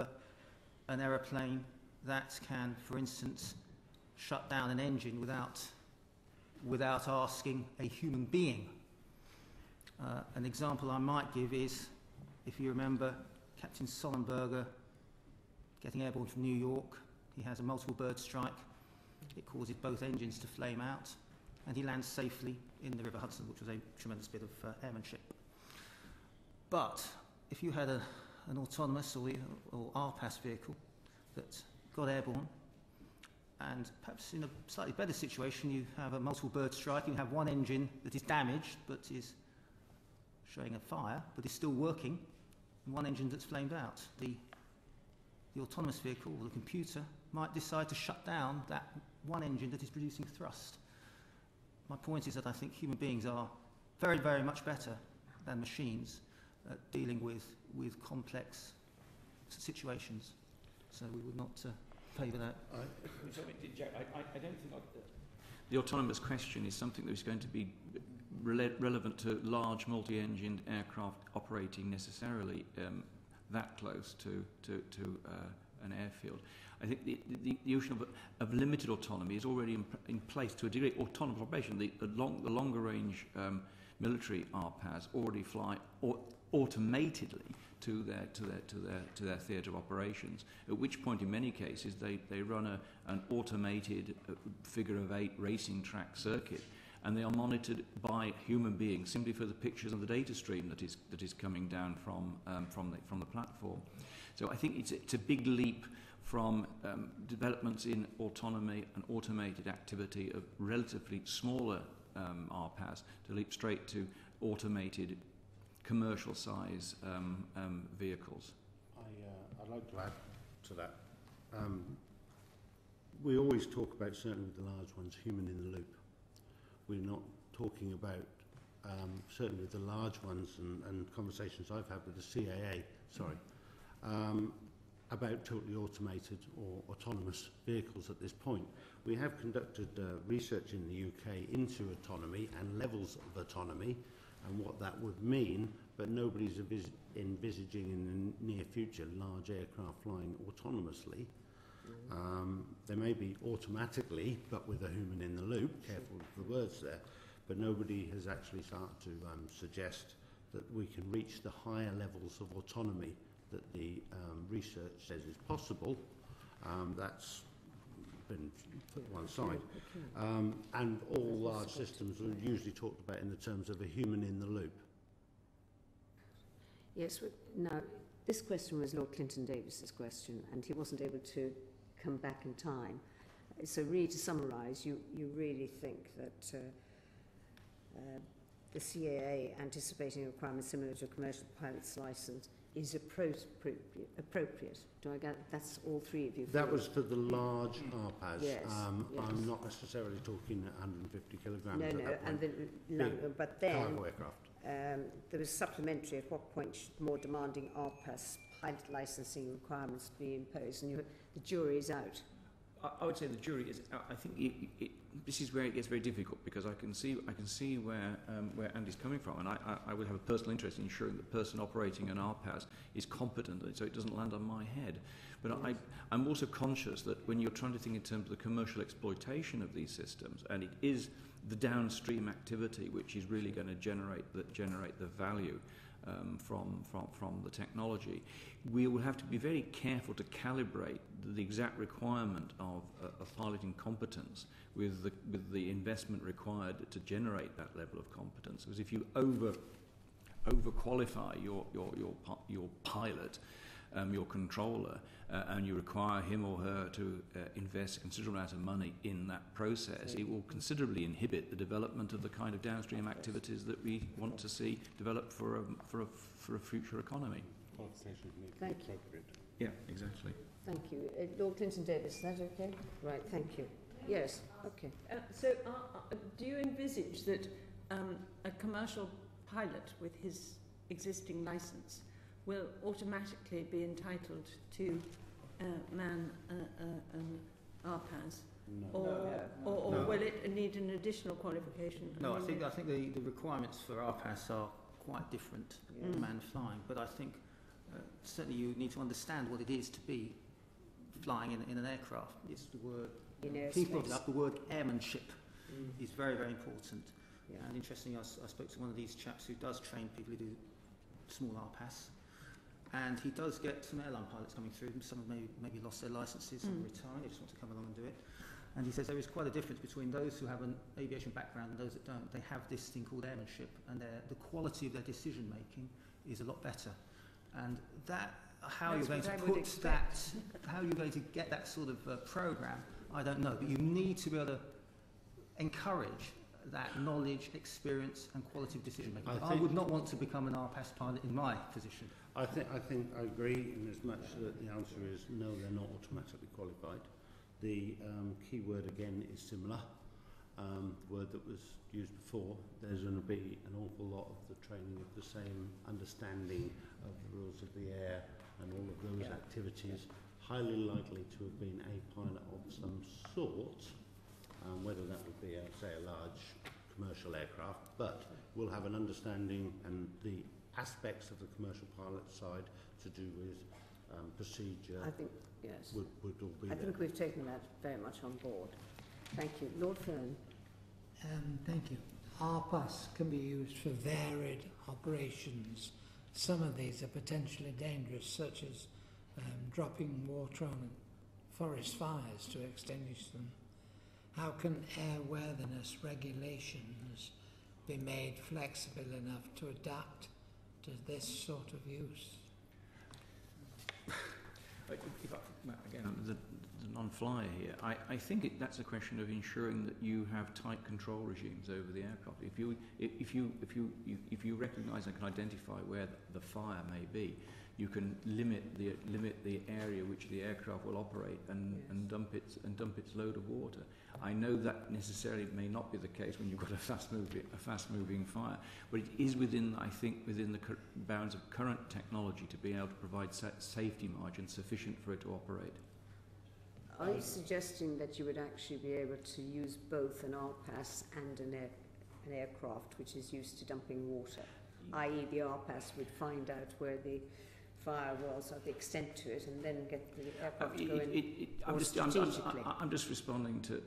an aeroplane that can, for instance, shut down an engine without asking a human being. An example I might give is, if you remember, Captain Sollenberger getting airborne from New York. He has a multiple bird strike. It causes both engines to flame out, and he lands safely in the River Hudson, which was a tremendous bit of airmanship. But if you had an autonomous or RPAS vehicle that got airborne, and perhaps in a slightly better situation, you have a multiple bird strike, you have one engine that is damaged but is showing a fire, but is still working, and one engine that's flamed out. The autonomous vehicle or the computer might decide to shut down that one engine that is producing thrust. My point is that I think human beings are very, very much better than machines at dealing with complex situations. So we would not favour that. Jack, I don't think the autonomous question is something that is going to be relevant to large multi-engined aircraft operating necessarily that close to an airfield. I think the notion of limited autonomy is already in place to a degree. Autonomous operation, the longer range military RPAS already fly automatedly to their theatre of operations. At which point, in many cases, they run an automated figure-of-8 racing track circuit, and they are monitored by human beings simply for the pictures of the data stream that is coming down from the platform. So I think it's a big leap from developments in autonomy and automated activity of relatively smaller RPAS to leap straight to automated commercial size vehicles. I'd like to add to that. We always talk about, certainly with the large ones, human in the loop. We're not talking about, certainly with the large ones and conversations I've had with the CAA, about totally automated or autonomous vehicles at this point. We have conducted research in the UK into autonomy and levels of autonomy and what that would mean, but nobody's envisaging in the near future large aircraft flying autonomously. They may be automatically, but with a human in the loop, careful with the words there, but nobody has actually started to suggest that we can reach the higher levels of autonomy that the research says is possible. That's been put to one side. And all large systems are usually talked about in the terms of a human in the loop. Yes, now, this question was Lord Clinton Davis's question, and he wasn't able to come back in time. So really, to summarise, you really think that the CAA anticipating requirements similar to a commercial pilot's licence is appropriate. Do I get that's all three of you? That was for the large RPAS. Yes, yes. I'm not necessarily talking 150 kilograms. No, and but then cargo aircraft. There was supplementary. At what point should more demanding RPAS pilot licensing requirements be imposed? And the jury is out. I would say the jury is. I think this is where it gets very difficult, because I can see where Andy's coming from, and I would have a personal interest in ensuring that the person operating an RPAS is competent, so it doesn't land on my head. But I'm also conscious that when you're trying to think in terms of the commercial exploitation of these systems, and it is the downstream activity which is really going to generate the value from the technology, we will have to be very careful to calibrate the exact requirement of piloting competence with the investment required to generate that level of competence. Because if you over qualify your pilot, your controller, and you require him or her to invest a considerable amount of money in that process, it will considerably inhibit the development of the kind of downstream activities that we want to see develop for a future economy. Thank you. Yeah, exactly. Thank you. Lord Clinton Davis, is that okay? Right, thank you. Yes, okay. So do you envisage that a commercial pilot with his existing licence will automatically be entitled to man an RPAS? No. Or No. will it need an additional qualification? No, I think the requirements for RPAS are quite different to man flying, but I think certainly you need to understand what it is to be flying in an aircraft. It's the word, people of that, the word airmanship is very, very important. Yeah. And interestingly, I spoke to one of these chaps who does train people who do small RPAS, and he does get some airline pilots coming through. Some have maybe lost their licenses and retired, they just want to come along and do it. And he says there is quite a difference between those who have an aviation background and those that don't. They have this thing called airmanship, and the quality of their decision making is a lot better. And that, how you're going to put that, how you're going to get that sort of program, I don't know. But you need to be able to encourage that knowledge, experience, and quality of decision making. I would not want to become an RPAS pilot in my position. I think I agree in as much that the answer is no, they're not automatically qualified. The key word again is similar. The word that was used before. There's going to be an awful lot of the training of the same understanding of the rules of the air and all of those activities. Highly likely to have been a pilot of some sort, whether that would be, say, a large commercial aircraft, but we'll have an understanding and the aspects of the commercial pilot side to do with procedure. I think, yes. Would all be I think we've taken that very much on board. Thank you. Lord Fern. Thank you. RPAS can be used for varied operations. Some of these are potentially dangerous, such as dropping water on forest fires to extinguish them. How can airworthiness regulations be made flexible enough to adapt to this sort of use? Again, the non-flyer here, I think that's a question of ensuring that you have tight control regimes over the aircraft. If you recognise and can identify where the fire may be, you can limit the area which the aircraft will operate and dump its load of water. I know that necessarily may not be the case when you've got a fast-moving fire, but it is within the bounds of current technology to be able to provide safety margins sufficient for it to operate. Are you suggesting that you would actually be able to use both an RPAS and an aircraft which is used to dumping water, i.e. the RPAS would find out where the fire was or the extent to it and then get the aircraft to go in I'm just responding to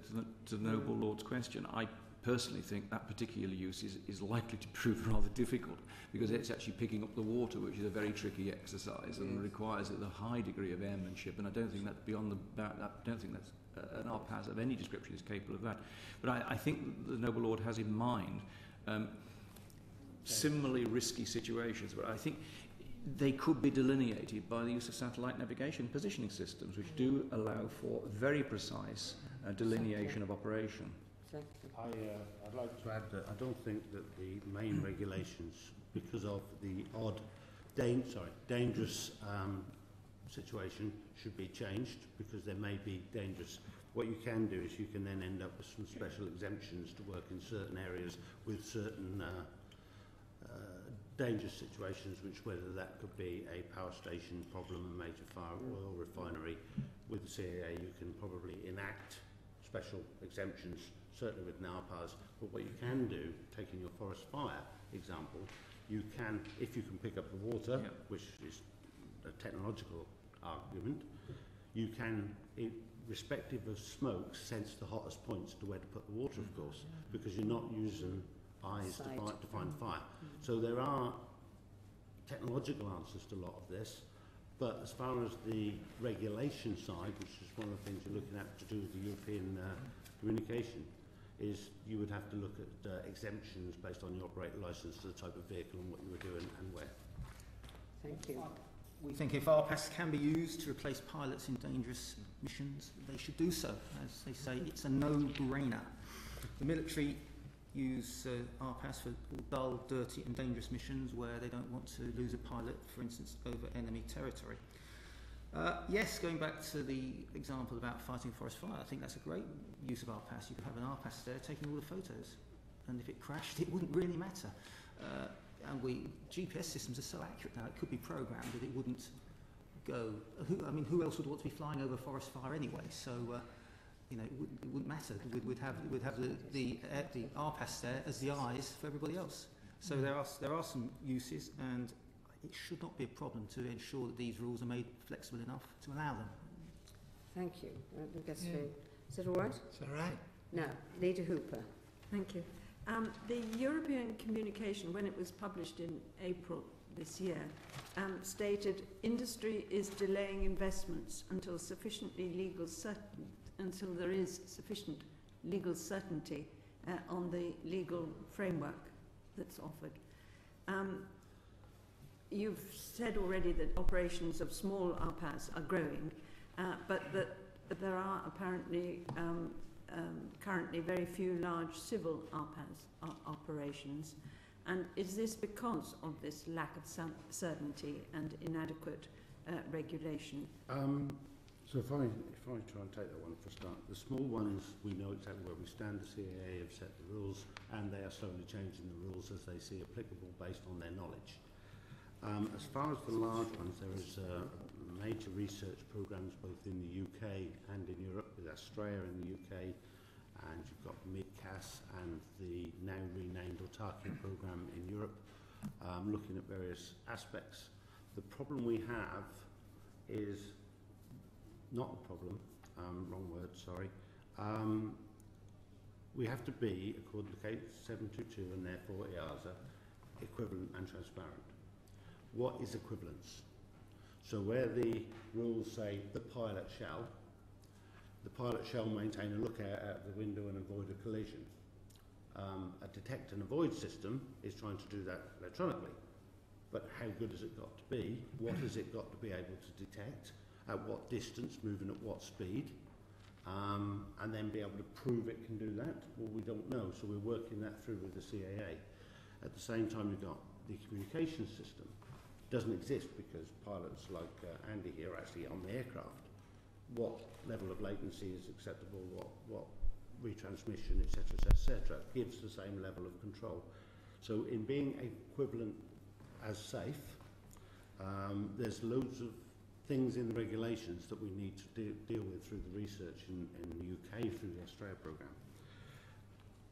the Noble Lord's question. I personally think that particular use is likely to prove rather difficult because it's actually picking up the water, which is a very tricky exercise and requires a high degree of airmanship, and I don't think that an RPAS of any description is capable of that. But I think the Noble Lord has in mind similarly risky situations, but I think they could be delineated by the use of satellite navigation positioning systems, which do allow for very precise delineation of operation. I'd like to add that I don't think that the main regulations, because of the odd, dangerous situation, should be changed because there may be dangerous. What you can do is you can then end up with some special exemptions to work in certain areas with certain dangerous situations, which whether that could be a power station problem, a major fire, oil refinery. With the CAA you can probably enact special exemptions, certainly with RPAS, but what you can do, taking your forest fire example, you can, if you can pick up the water, which is a technological argument, you can, irrespective of smoke, sense the hottest points to where to put the water, of course, because you're not using eyes to find fire. So there are technological answers to a lot of this, but as far as the regulation side, which is one of the things you're looking at to do with the European communication, is you would have to look at exemptions based on your operator licence to the type of vehicle and what you were doing and where. Thank you. We think if RPAS can be used to replace pilots in dangerous missions, they should do so. As they say, it's a no-brainer. The military use RPAS for dull, dirty and dangerous missions where they don't want to lose a pilot, for instance, over enemy territory. Yes, going back to the example about fighting a forest fire, I think that's a great use of RPAS. You could have an RPAS there taking all the photos, and if it crashed, it wouldn't really matter. And GPS systems are so accurate now, it could be programmed that it wouldn't go. Who else would want to be flying over a forest fire anyway? So, it wouldn't matter. We'd have the RPAS there as the eyes for everybody else. So there are some uses, and it should not be a problem to ensure that these rules are made flexible enough to allow them. Thank you. Is that all right? It's all right. Now, Leader Hooper. Thank you. The European communication, when it was published in April this year, stated industry is delaying investments until there is sufficient legal certainty on the legal framework that's offered. You've said already that operations of small RPAS are growing, but that there are apparently currently very few large civil RPAS operations. And is this because of this lack of certainty and inadequate regulation? So if I try and take that one for a start, the small ones, we know exactly where we stand. The CAA have set the rules, and they are slowly changing the rules as they see applicable based on their knowledge. As far as the large ones, there is major research programs both in the UK and in Europe, with Australia in the UK, and you've got MidCAS and the now renamed Autarkia program in Europe, looking at various aspects. The problem we have is not a problem, wrong word, sorry. We have to be, according to Case 722 and therefore EASA, equivalent and transparent. What is equivalence? So where the rules say the pilot shall maintain a lookout out the window and avoid a collision. A detect and avoid system is trying to do that electronically. But how good has it got to be? What has it got to be able to detect? At what distance, moving at what speed? And then be able to prove it can do that? Well, we don't know, so we're working that through with the CAA. At the same time, you've got the communication system. Doesn't exist because pilots like Andy here are actually on the aircraft. What level of latency is acceptable, what retransmission, etc., gives the same level of control. So in being equivalent as safe, there's loads of things in the regulations that we need to deal with through the research in the UK through the Australia programme.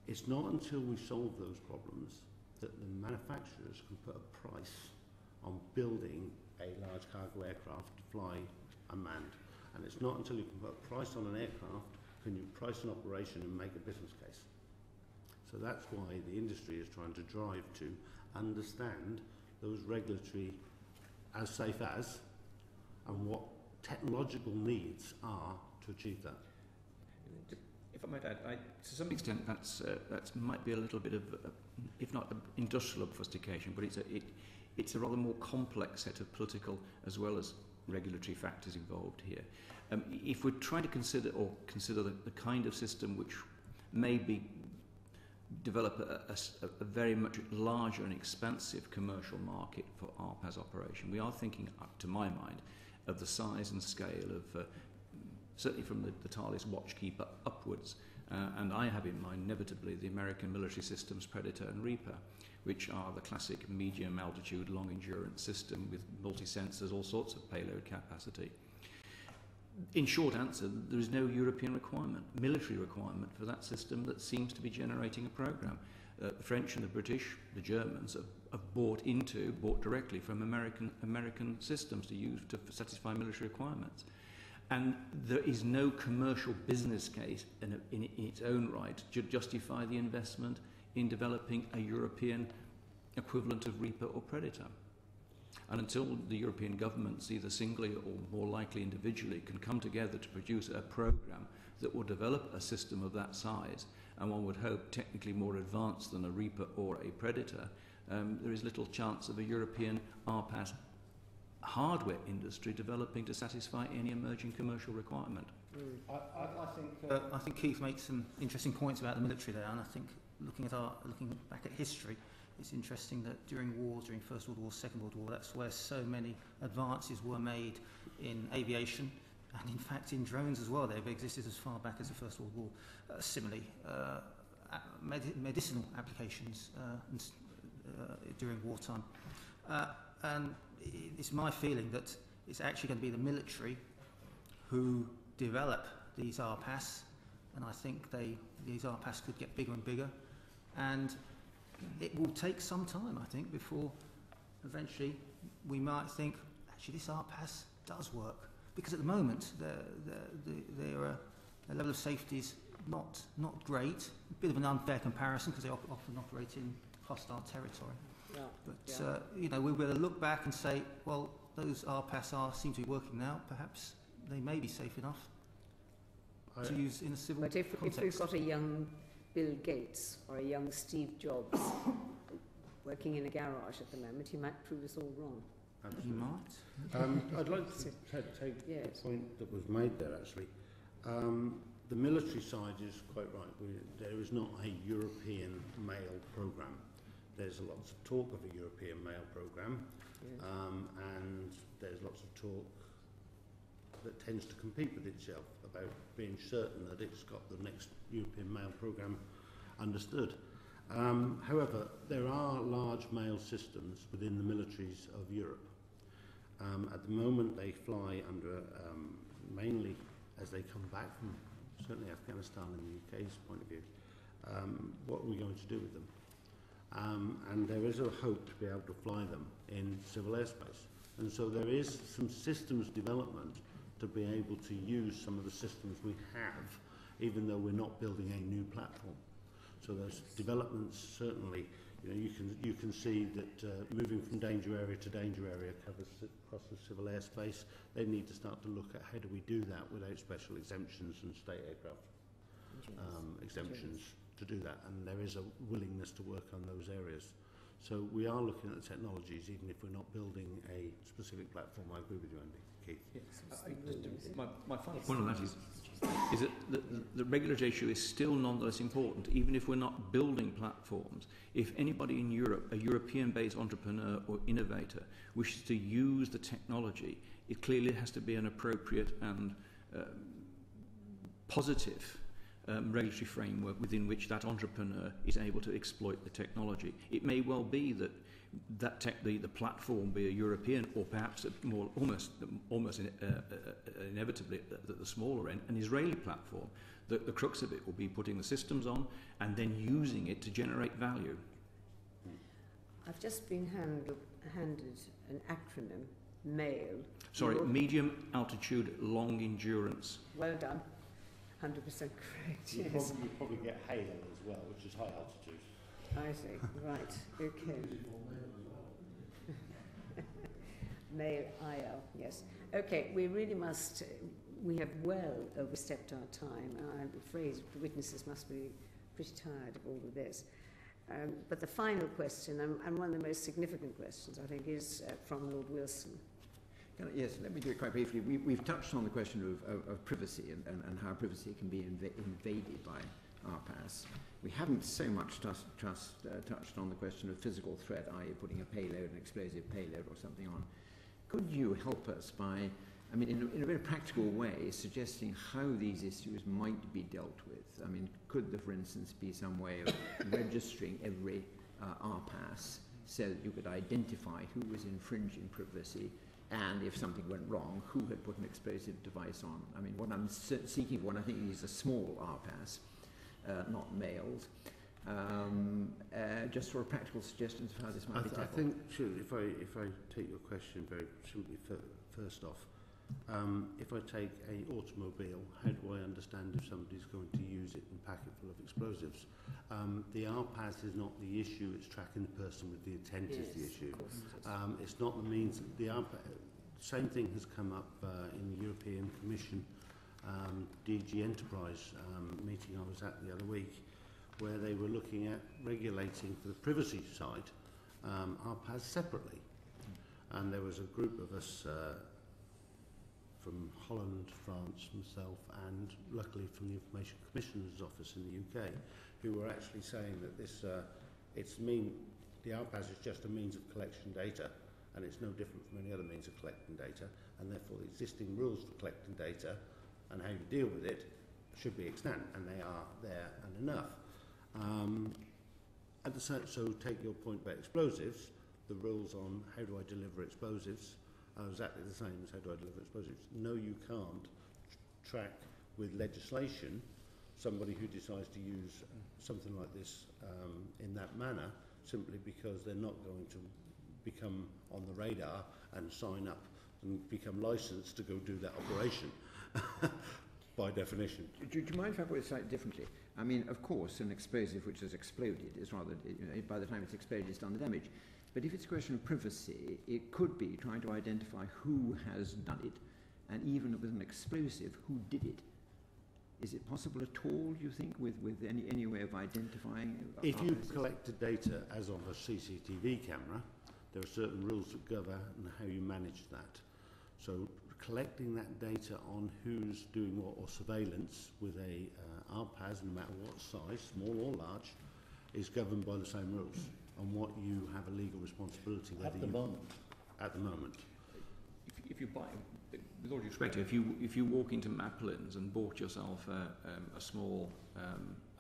It's not until we solve those problems that the manufacturers can put a price on building a large cargo aircraft to fly unmanned. And it's not until you can put a price on an aircraft can you price an operation and make a business case. So that's why the industry is trying to drive to understand those regulatory as safe as and what technological needs are to achieve that. If I might add, to some extent that might be a little bit of, if not industrial obfuscation, but it's a rather more complex set of political as well as regulatory factors involved here. If we're trying to consider the kind of system which may develop a very much larger and expansive commercial market for RPAS operation, we are thinking, to my mind, of the size and scale of, certainly from the Thales Watchkeeper upwards, and I have in mind inevitably the American military systems Predator and Reaper, which are the classic medium altitude, long endurance system with multi-sensors, all sorts of payload capacity. In short answer, there is no European requirement, military requirement for that system that seems to be generating a program. The French and the British, the Germans have bought directly from American systems to use to satisfy military requirements. And there is no commercial business case in its own right to justify the investment in developing a European equivalent of Reaper or Predator. And until the European governments, either singly or more likely individually, can come together to produce a program that will develop a system of that size, and one would hope technically more advanced than a Reaper or a Predator, there is little chance of a European RPAS hardware industry developing to satisfy any emerging commercial requirement. I think Keith makes some interesting points about the military there, and I think looking back at history, it's interesting that during wars, during First World War, Second World War, that's where so many advances were made in aviation, and in fact in drones as well. They've existed as far back as the First World War. Similarly, medicinal applications during wartime. And it's my feeling that it's actually going to be the military who develop these RPAS, and I think these RPAS could get bigger and bigger, and it will take some time, I think, before eventually we might think, actually this RPAS does work, because at the moment their level of safety is not great, a bit of an unfair comparison because they often operate in hostile territory. Yeah. But you know, we'll be able to look back and say, well, those RPAS seem to be working now. Perhaps they may be safe enough to use in a civil context. But if we've got a young Bill Gates or a young Steve Jobs working in a garage at the moment, he might prove us all wrong. Absolutely. He might. I'd like to take the point that was made there, actually. The military side is quite right. There is not a European mail programme. There's lots of talk of a European mail programme, and there's lots of talk that tends to compete with itself about being certain that it's got the next European mail programme understood. However, there are large mail systems within the militaries of Europe. At the moment they fly under, mainly as they come back from certainly Afghanistan and the UK's point of view, what are we going to do with them? And there is a hope to be able to fly them in civil airspace. And so there is some systems development to be able to use some of the systems we have, even though we're not building a new platform. So those developments certainly, you know, you can see that moving from danger area to danger area covers across the civil airspace. They need to start to look at how do we do that without special exemptions and state aircraft exemptions to do that, and there is a willingness to work on those areas. So we are looking at the technologies, even if we're not building a specific platform. I agree with you, Andy. Keith? Yes. My final point on that is that the regulatory issue is still nonetheless important, even if we're not building platforms. If anybody in Europe, a European-based entrepreneur or innovator, wishes to use the technology, it clearly has to be an appropriate and positive regulatory framework within which that entrepreneur is able to exploit the technology. It may well be that the platform be a European, or perhaps almost inevitably at the smaller end, an Israeli platform. The crux of it will be putting the systems on and then using it to generate value. I've just been handed an acronym, MAIL. Sorry, medium altitude, long endurance. Well done. 100% correct, You yes. probably get HALO as well, which is high altitude. I see, right, okay. Mail IL, yes. Okay, we really must, we have well overstepped our time, and I'm afraid the witnesses must be pretty tired of all of this. But the final question, and one of the most significant questions, I think, is from Lord Wilson. Yes, let me do it quite briefly. We've touched on the question of privacy and how privacy can be invaded by RPAS. We haven't so much touched on the question of physical threat, i.e. putting a payload, an explosive payload or something on. Could you help us by, I mean, in a very practical way, suggesting how these issues might be dealt with? I mean, could there, for instance, be some way of registering every RPAS so that you could identify who was infringing privacy, and if something went wrong, who had put an explosive device on? I mean, what I'm seeking for, and I think these are small RPAS, not mailed, just sort of practical suggestions of how this might be tackled. I think, if I take your question very simply first off, if I take an automobile, how do I understand if somebody's going to use it and pack it full of explosives? The RPAS is not the issue, it's tracking the person with the intent is the issue. It's not the means. The same thing has come up in the European Commission DG Enterprise meeting I was at the other week, where they were looking at regulating for the privacy side RPAS separately. and there was a group of us from Holland, France, myself, and luckily from the Information Commissioner's Office in the UK, who were actually saying that this, the RPAS is just a means of collection data, and it's no different from any other means of collecting data, and therefore the existing rules for collecting data and how you deal with it should be extant, and they are there and enough. So take your point about explosives, the rules on how do I deliver explosives are exactly the same as how do I deliver explosives. No, you can't track with legislation somebody who decides to use something like this in that manner, simply because they're not going to become on the radar and sign up and become licensed to go do that operation by definition. Do you mind if I put it slightly differently? I mean, of course, an explosive which has exploded is rather, by the time it's exploded, it's done the damage. But if it's a question of privacy, it could be trying to identify who has done it, and even with an explosive, who did it. Is it possible at all, you think, with any way of identifying? If you collected data as of a CCTV camera, there are certain rules that govern how you manage that. So collecting that data on who's doing what, or surveillance with a RPAS, no matter what size, small or large, is governed by the same rules on what you have a legal responsibility. At the moment. At the moment. If you buy, with all due respect, if you walk into Maplins and bought yourself a small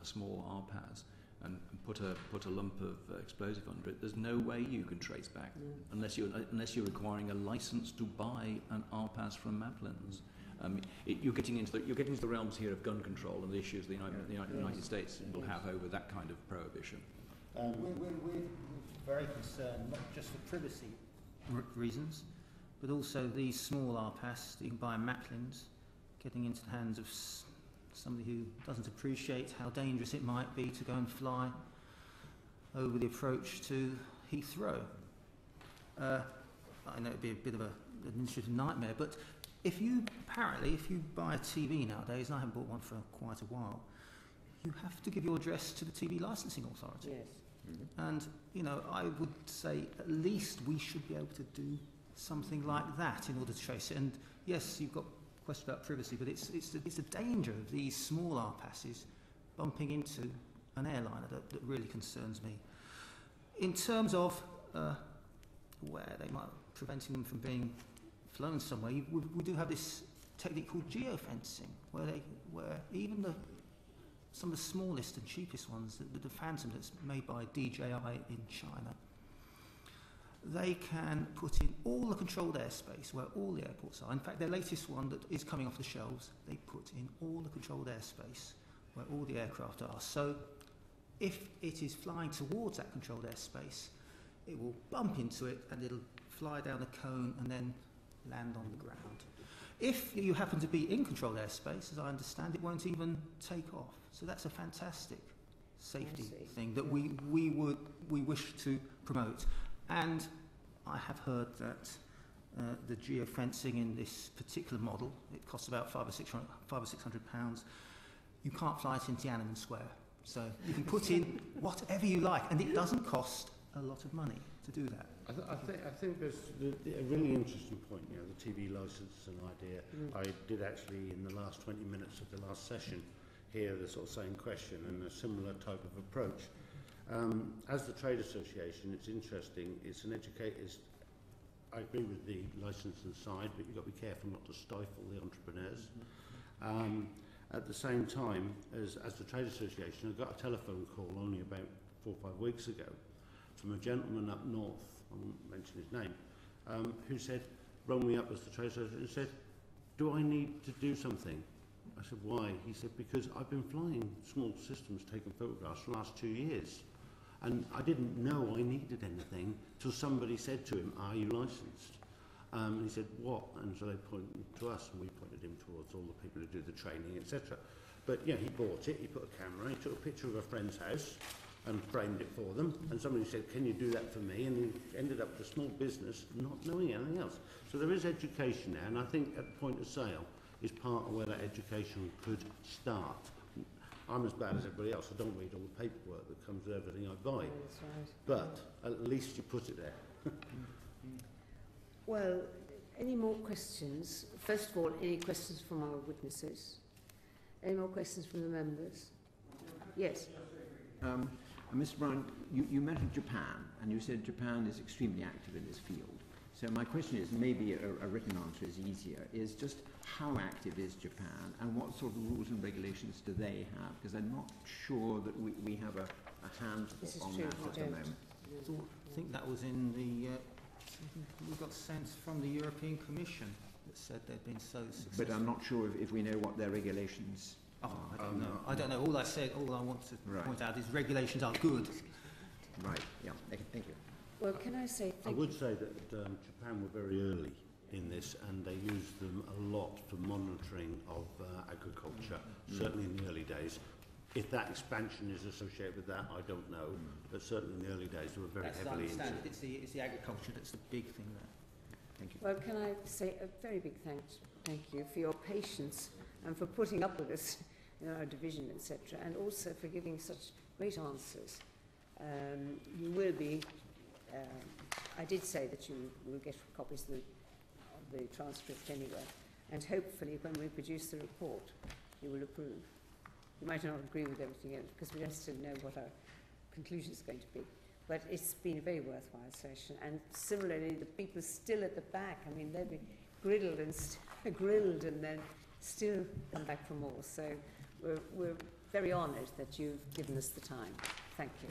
RPAS and put a lump of explosive under it, there's no way you can trace back unless you're requiring a license to buy an RPAS from Maplins. You're getting into the realms here of gun control and the issues the United States will have over that kind of prohibition. We're very concerned, not just for privacy reasons, but also these small RPAS that you can buy in Maplins, getting into the hands of somebody who doesn't appreciate how dangerous it might be to go and fly over the approach to Heathrow. I know it'd be a bit of an administrative nightmare, but if you buy a TV nowadays, and I haven't bought one for quite a while, you have to give your address to the TV licensing authority. Yes. Mm-hmm. And, you know, I would say at least we should be able to do something like that in order to trace it. And yes, you've got a question about privacy, but it's the danger of these small RPASs bumping into an airliner that really concerns me. In terms of where they might preventing them from being flown somewhere, we do have this technique called geofencing, where even some of the smallest and cheapest ones, the Phantom that's made by DJI in China, they can put in all the controlled airspace where all the airports are. In fact, their latest one that is coming off the shelves, they put in all the controlled airspace where all the aircraft are. So if it is flying towards that controlled airspace, it will bump into it and it'll fly down the cone and then land on the ground. If you happen to be in controlled airspace, as I understand, it won't even take off. So that's a fantastic safety thing that we wish to promote. And I have heard that the geofencing in this particular model, it costs about £500 or £600. You can't fly it into Tiananmen Square. So you can put in whatever you like, and it doesn't cost a lot of money to do that. I think there's a really interesting point, you know, the TV license and idea. I did actually, in the last 20 minutes of the last session, hear the sort of same question and a similar type of approach. As the trade association, it's interesting. It's an I agree with the licensing side, but you've got to be careful not to stifle the entrepreneurs. At the same time, as the trade association, I got a telephone call only about 4 or 5 weeks ago from a gentleman up north, I won't mention his name, who rang me up as the trade association and said, do I need to do something? I said, why? He said, because I've been flying small systems taking photographs for the last 2 years. And I didn't know I needed anything till somebody said to him, are you licensed? And he said, what? And so they pointed to us, and we pointed him towards all the people who do the training, etc. But yeah, he bought it, he put a camera, he took a picture of a friend's house and framed it for them, and somebody said, can you do that for me? And he ended up with a small business not knowing anything else. So there is education there, and I think at the point of sale is part of where that education could start. I'm as bad as everybody else. I don't read all the paperwork that comes with everything I buy. That's right. But at least you put it there. Well, any more questions? First of all, any questions from our witnesses? Any more questions from the members? Yes. Mr. Brown, you mentioned Japan, and you said Japan is extremely active in this field. So my question is, maybe a written answer is easier, is just how active is Japan, and what sort of rules and regulations do they have? Because I'm not sure that we have a handful on that at the moment. I think that was in the... we got sense from the European Commission that said they'd been so successful. But I'm not sure if we know what their regulations are. I don't know. I don't know. All I want to point out is regulations are good. Right, yeah. Thank you. Well, can I say... I would say that Japan were very early in this, and they used them a lot for monitoring of agriculture, certainly in the early days. If that expansion is associated with that, I don't know, but certainly in the early days they were very heavily into it. It's the agriculture that's the big thing there. Thank you. Well, can I say a very big thank you for your patience and for putting up with us in our division, etc., and also for giving such great answers. You will be... I did say that you will get copies of the transcript anyway, and hopefully when we produce the report, you will approve. You might not agree with everything else, because we don't still know what our conclusion is going to be. But it's been a very worthwhile session, and similarly, the people still at the back, I mean, they've been grilled and then still come back for more. So we're very honoured that you've given us the time. Thank you.